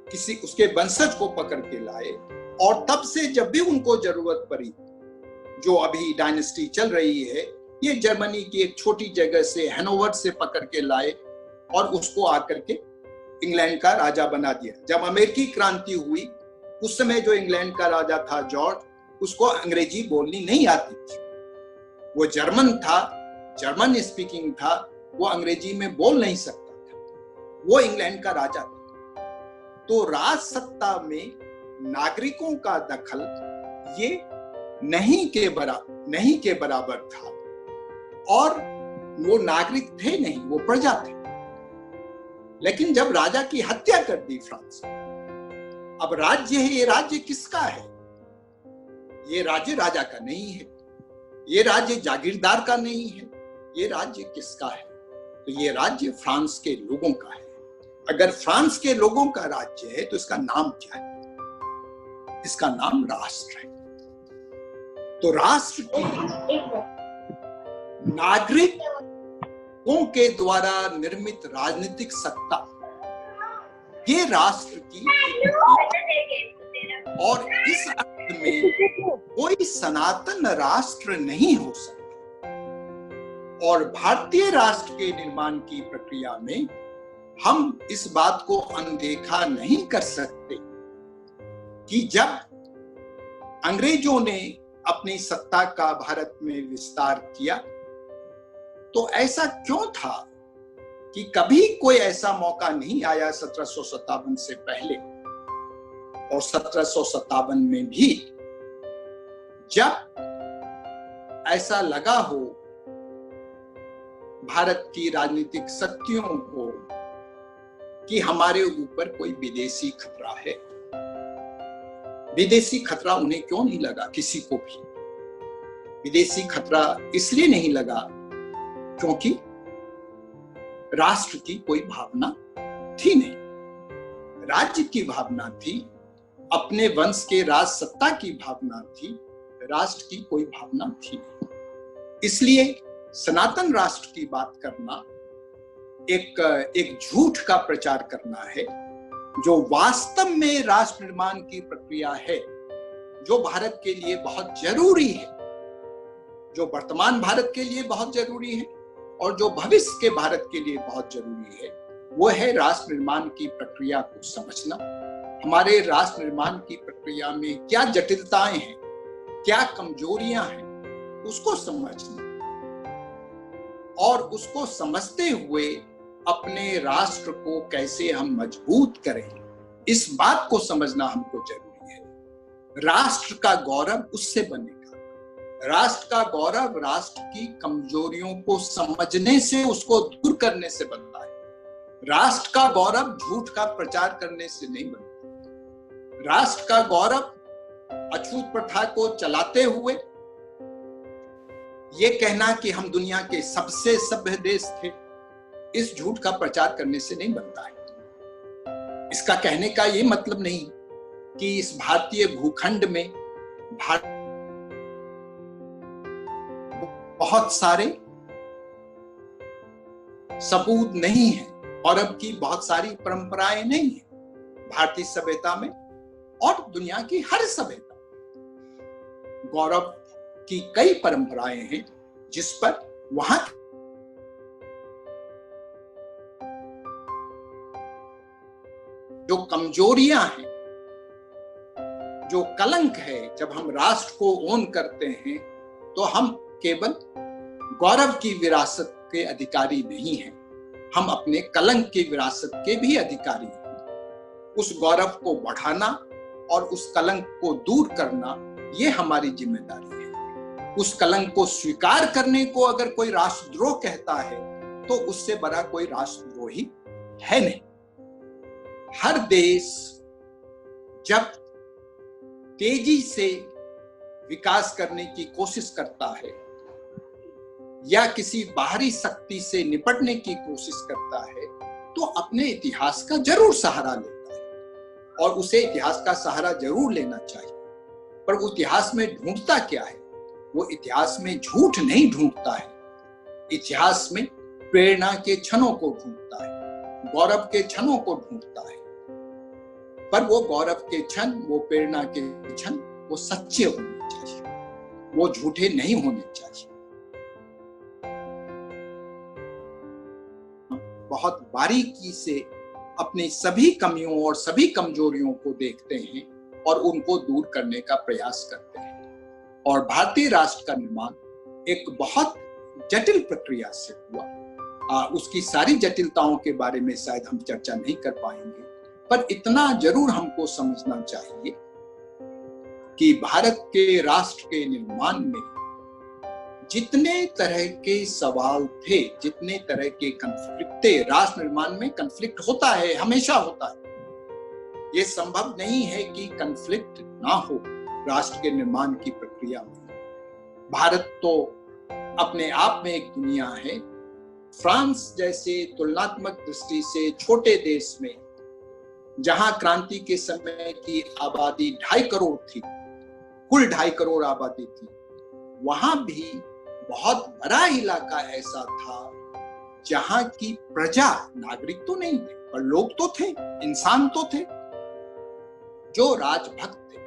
किसी उसके वंशज को पकड़ के लाए, और तब से जब भी उनको जरूरत पड़ी, जो अभी डायनेस्टी चल रही है, ये जर्मनी की एक छोटी जगह से, हैनोवर से पकड़ के लाए और उसको आकर के इंग्लैंड का राजा बना दिया। जब अमेरिकी क्रांति हुई उस समय जो इंग्लैंड का राजा था जॉर्ज, उसको अंग्रेजी बोलनी नहीं आती थी, वो जर्मन था, जर्मन स्पीकिंग था, वो अंग्रेजी में बोल नहीं सकता था, वो इंग्लैंड का राजा था। तो राज सत्ता में नागरिकों का दखल ये नहीं के बराबर था, और वो नागरिक थे नहीं, वो प्रजा थे। लेकिन जब राजा की हत्या कर दी फ्रांस, अब राज्य है, ये राज्य किसका है? ये राज्य राजा का नहीं है, ये राज्य जागीरदार का नहीं है, ये राज्य किसका है? तो ये राज्य फ्रांस के लोगों का है। अगर फ्रांस के लोगों का राज्य है तो इसका नाम क्या है? इसका नाम राष्ट्र है। तो राष्ट्र की नागरिकों के द्वारा निर्मित राजनीतिक सत्ता, ये राष्ट्र की, और इस अर्थ में कोई सनातन राष्ट्र नहीं हो सकता। और भारतीय राष्ट्र के निर्माण की प्रक्रिया में हम इस बात को अनदेखा नहीं कर सकते कि जब अंग्रेजों ने अपनी सत्ता का भारत में विस्तार किया, तो ऐसा क्यों था कि कभी कोई ऐसा मौका नहीं आया 1757 से पहले और 1757 में भी, जब ऐसा लगा हो भारत की राजनीतिक शक्तियों को कि हमारे ऊपर कोई विदेशी खतरा है। विदेशी खतरा उन्हें क्यों नहीं लगा? किसी को भी विदेशी खतरा इसलिए नहीं लगा क्योंकि राष्ट्र की कोई भावना थी नहीं, राज्य की भावना थी, अपने वंश के राज सत्ता की भावना थी, राष्ट्र की कोई भावना थी नहीं। इसलिए सनातन राष्ट्र की बात करना एक झूठ का प्रचार करना है, जो वास्तव में राष्ट्र निर्माण की प्रक्रिया है, जो भारत के लिए बहुत जरूरी है, जो वर्तमान भारत के लिए बहुत जरूरी है और जो भविष्य के भारत के लिए बहुत जरूरी है, वो है राष्ट्र निर्माण की प्रक्रिया को समझना। हमारे राष्ट्र निर्माण की प्रक्रिया प्रक्रिया में क्या जटिलताएं हैं, क्या कमजोरियां हैं, उसको समझना और उसको समझते हुए अपने राष्ट्र को कैसे हम मजबूत करें, इस बात को समझना हमको जरूरी है। राष्ट्र का गौरव उससे बनेगा। राष्ट्र का गौरव राष्ट्र की कमजोरियों को समझने से, उसको दूर करने से बनता है। राष्ट्र का गौरव झूठ का प्रचार करने से नहीं बनता। राष्ट्र का गौरव अछूत प्रथा को चलाते हुए ये कहना कि हम दुनिया के सबसे सभ्य देश थे, इस झूठ का प्रचार करने से नहीं बनता है। इसका कहने का ये मतलब नहीं कि इस भारतीय भूखंड में बहुत सारे सबूत नहीं है, गौरव की बहुत सारी परंपराएं नहीं है। भारतीय सभ्यता में और दुनिया की हर सभ्यता गौरव की कई परंपराएं हैं जिस पर वहां जो कमजोरियां हैं, जो कलंक है, जब हम राष्ट्र को ओन करते हैं तो हम केवल गौरव की विरासत के अधिकारी नहीं हैं, हम अपने कलंक की विरासत के भी अधिकारी हैं। उस गौरव को बढ़ाना और उस कलंक को दूर करना ये हमारी जिम्मेदारी है। उस कलंक को स्वीकार करने को अगर कोई राष्ट्रद्रोह कहता है तो उससे बड़ा कोई राष्ट्रद्रोही है नहीं। हर देश जब तेजी से विकास करने की कोशिश करता है या किसी बाहरी शक्ति से निपटने की कोशिश करता है तो अपने इतिहास का जरूर सहारा लेता है और उसे इतिहास का सहारा जरूर लेना चाहिए। पर वो इतिहास में ढूंढता क्या है? वो इतिहास में झूठ नहीं ढूंढता है, इतिहास में प्रेरणा के क्षणों को ढूंढता है, गौरव के क्षणों को ढूंढता है। पर वो गौरव के क्षण, वो प्रेरणा के क्षण, वो सच्चे होने चाहिए, वो झूठे नहीं होने चाहिए। बहुत बारीकी से अपनी सभी कमियों और सभी कमजोरियों को देखते हैं और उनको दूर करने का प्रयास करते हैं। और भारतीय राष्ट्र का निर्माण एक बहुत जटिल प्रक्रिया से हुआ। उसकी सारी जटिलताओं के बारे में शायद हम चर्चा नहीं कर पाएंगे, पर इतना जरूर हमको समझना चाहिए कि भारत के राष्ट्र के निर्माण में जितने तरह के सवाल थे, जितने तरह के कन्फ्लिक्ट थे, राष्ट्र निर्माण में कन्फ्लिक्ट होता है, हमेशा होता है। ये संभव नहीं है कि कन्फ्लिक्ट ना हो राष्ट्र के निर्माण की प्रक्रिया में। भारत तो अपने आप में एक दुनिया है। फ्रांस जैसे तुलनात्मक दृष्टि से छोटे देश में, जहां क्रांति के समय की आबादी 2.5 करोड़ थी, कुल 2.5 करोड़ आबादी थी, वहां भी बहुत बड़ा इलाका ऐसा था जहां की प्रजा, नागरिक तो नहीं थे पर लोग तो थे, इंसान तो थे, जो राजभक्त थे,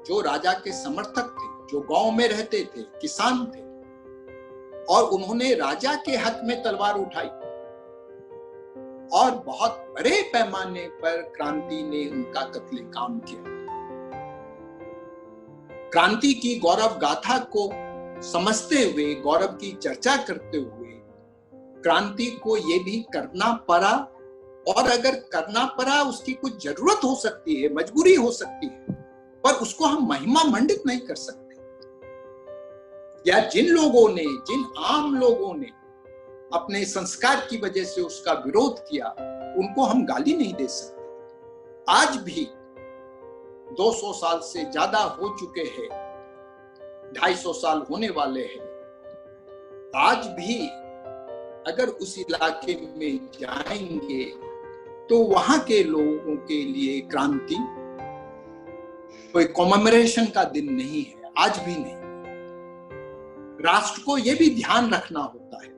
जो राजा के समर्थक थे, जो गांव में रहते थे, किसान थे, और उन्होंने राजा के हक में तलवार उठाई और बहुत बड़े पैमाने पर क्रांति ने उनका कत्लेआम किया। क्रांति की गौरव गाथा को समझते हुए, गौरव की चर्चा करते हुए, क्रांति को ये भी करना पड़ा, और अगर करना पड़ा उसकी कुछ जरूरत हो सकती है, मजबूरी हो सकती है, पर उसको हम महिमा मंडित नहीं कर सकते। या जिन लोगों ने, जिन आम लोगों ने अपने संस्कार की वजह से उसका विरोध किया, उनको हम गाली नहीं दे सकते। आज भी 200 साल से ज्यादा हो चुके हैं, 250 साल होने वाले हैं। आज भी अगर उस इलाके में जाएंगे तो वहां के लोगों के लिए क्रांति कोई कॉमेमोरेशन का दिन नहीं है, आज भी नहीं। राष्ट्र को यह भी ध्यान रखना होता है,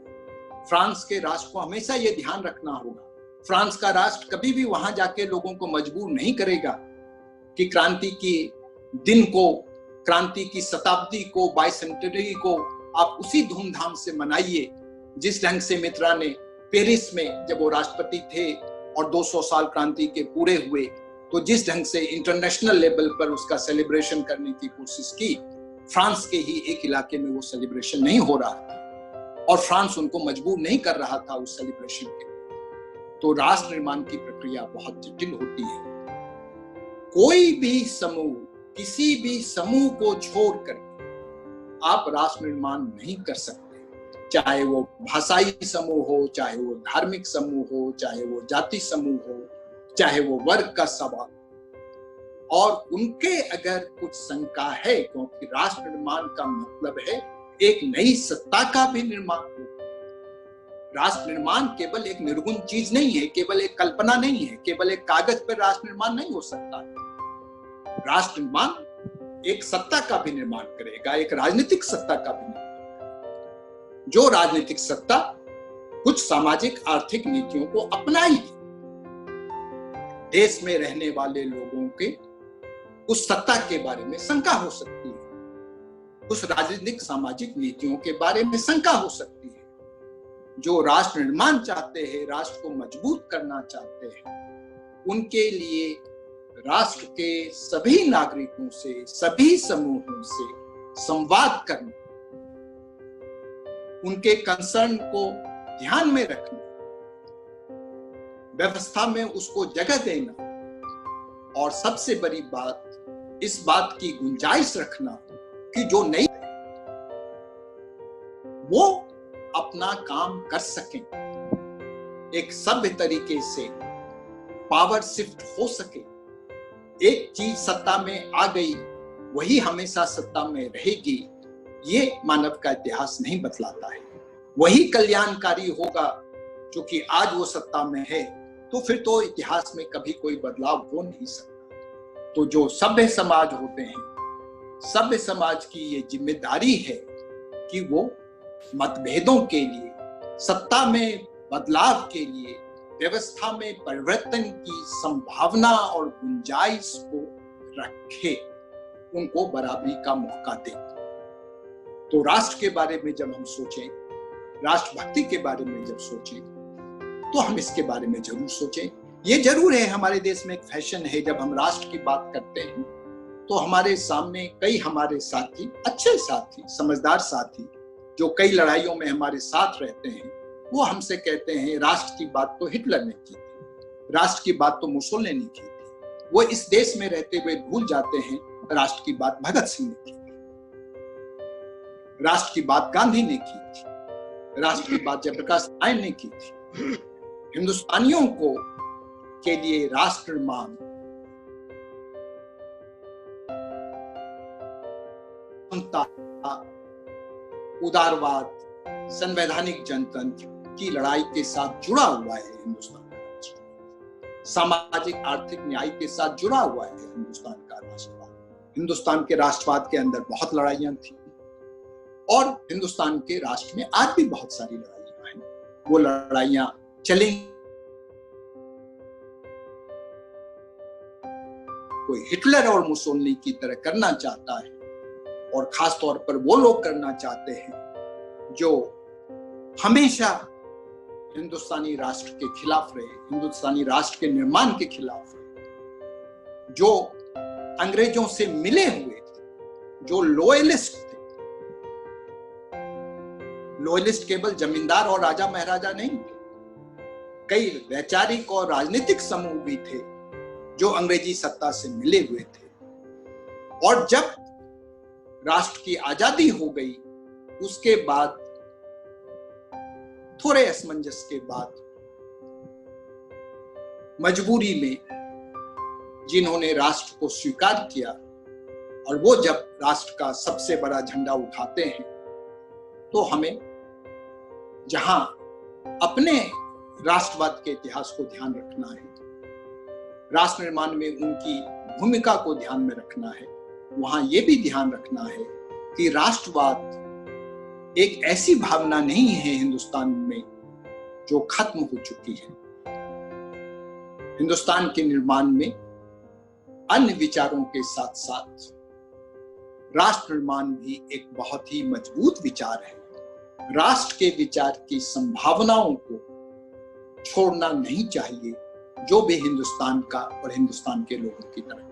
फ्रांस के राष्ट्र को हमेशा यह ध्यान रखना होगा। फ्रांस का राष्ट्र कभी भी वहां जाके लोगों को मजबूर नहीं करेगा कि क्रांति की दिन को, क्रांति की शताब्दी को, बाइसेंटेनरी को आप उसी धूमधाम से मनाइए जिस ढंग से मित्रा ने पेरिस में, जब वो राष्ट्रपति थे और 200 साल क्रांति के पूरे हुए, तो जिस ढंग से इंटरनेशनल लेवल पर उसका सेलिब्रेशन करने की कोशिश की, फ्रांस के ही एक इलाके में वो सेलिब्रेशन नहीं हो रहा था और फ्रांस उनको मजबूर नहीं कर रहा था उस सेलिब्रेशन के। तो राष्ट्र निर्माण की प्रक्रिया बहुत जटिल होती है। कोई भी समूह, किसी भी समूह को छोड़कर आप राष्ट्र निर्माण नहीं कर सकते, चाहे वो भाषाई समूह हो, चाहे वो धार्मिक समूह हो, चाहे वो जाति समूह हो, चाहे वो वर्ग का सवाल। और उनके अगर कुछ शंका है, क्योंकि राष्ट्र निर्माण का मतलब है एक नई सत्ता का भी निर्माण हो। राष्ट्र निर्माण केवल एक निर्गुण चीज नहीं है, केवल एक कल्पना नहीं है, केवल एक कागज पर राष्ट्र निर्माण नहीं हो सकता। राष्ट्र निर्माण एक सत्ता का भी निर्माण करेगा, एक राजनीतिक सत्ता का भी निर्माण करेगा, जो राजनीतिक सत्ता कुछ सामाजिक आर्थिक नीतियों को अपनाएगी। देश में रहने वाले लोगों के उस सत्ता के बारे में शंका हो सकती है, उस राजनीतिक सामाजिक नीतियों के बारे में शंका हो सकती है। जो राष्ट्र निर्माण चाहते हैं, राष्ट्र को मजबूत करना चाहते हैं, उनके लिए राष्ट्र के सभी नागरिकों से, सभी समूहों से संवाद करना, उनके कंसर्न को ध्यान में रखना, व्यवस्था में उसको जगह देना, और सबसे बड़ी बात इस बात की गुंजाइश रखना कि जो नहीं वो अपना काम कर सकें, एक सभ्य तरीके से पावर शिफ्ट हो सके। एक चीज सत्ता में आ गई, वही हमेशा सत्ता में रहेगी, ये मानव का इतिहास नहीं बतलाता है। वही कल्याणकारी होगा जो कि आज वो सत्ता में है, तो फिर तो इतिहास में कभी कोई बदलाव हो नहीं सकता। तो जो सभ्य समाज होते हैं, सभ्य समाज की ये जिम्मेदारी है कि वो मतभेदों के लिए, सत्ता में बदलाव के लिए, व्यवस्था में परिवर्तन की संभावना और गुंजाइश को रखे, उनको बराबरी का मौका दे। तो राष्ट्र के बारे में जब हम सोचें, राष्ट्रभक्ति के बारे में जब सोचें, तो हम इसके बारे में जरूर सोचें। ये जरूर है, हमारे देश में एक फैशन है, जब हम राष्ट्र की बात करते हैं तो हमारे सामने कई हमारे साथी, अच्छे साथी, समझदार साथी, जो कई लड़ाइयों में हमारे साथ रहते हैं, वो हमसे कहते हैं राष्ट्र की बात तो हिटलर ने की थी, राष्ट्र की बात तो मुसोलिनी ने की थी। वो इस देश में रहते हुए भूल जाते हैं राष्ट्र की बात भगत सिंह ने की थी, राष्ट्र की बात गांधी ने की थी, राष्ट्र की बात जयप्रकाश नारायण ने की थी। हिंदुस्तानियों को के लिए राष्ट्र निर्माण, उदारवाद, संवैधानिक जनतंत्र की लड़ाई के साथ जुड़ा हुआ है हिंदुस्तान का राष्ट्रवाद, सामाजिक आर्थिक न्याय के साथ जुड़ा हुआ है हिंदुस्तान का राष्ट्रवाद। हिंदुस्तान के राष्ट्रवाद के अंदर बहुत लड़ाइयां थी और हिंदुस्तान के राष्ट्र में आज भी बहुत सारी लड़ाइयां हैं। वो लड़ाइयां चलेंगी। कोई हिटलर और मुसोलिनी की तरह करना चाहता है, और खास तौर पर वो लोग करना चाहते हैं जो हमेशा हिंदुस्तानी राष्ट्र के खिलाफ रहे, हिंदुस्तानी राष्ट्र के निर्माण के खिलाफ रहे, जो अंग्रेजों से मिले हुए थे, जो लॉयलिस्ट थे। लॉयलिस्ट केवल जमींदार और राजा महाराजा नहीं थे, कई वैचारिक और राजनीतिक समूह भी थे जो अंग्रेजी सत्ता से मिले हुए थे। और जब राष्ट्र की आजादी हो गई, उसके बाद थोड़े असमंजस के बाद मजबूरी में जिन्होंने राष्ट्र को स्वीकार किया, और वो जब राष्ट्र का सबसे बड़ा झंडा उठाते हैं, तो हमें जहां अपने राष्ट्रवाद के इतिहास को ध्यान रखना है, राष्ट्र निर्माण में उनकी भूमिका को ध्यान में रखना है, वहां यह भी ध्यान रखना है कि राष्ट्रवाद एक ऐसी भावना नहीं है हिंदुस्तान में जो खत्म हो चुकी है। हिंदुस्तान के निर्माण में अन्य विचारों के साथ साथ राष्ट्र निर्माण भी एक बहुत ही मजबूत विचार है। राष्ट्र के विचार की संभावनाओं को छोड़ना नहीं चाहिए, जो भी हिंदुस्तान का और हिंदुस्तान के लोगों की तरक्की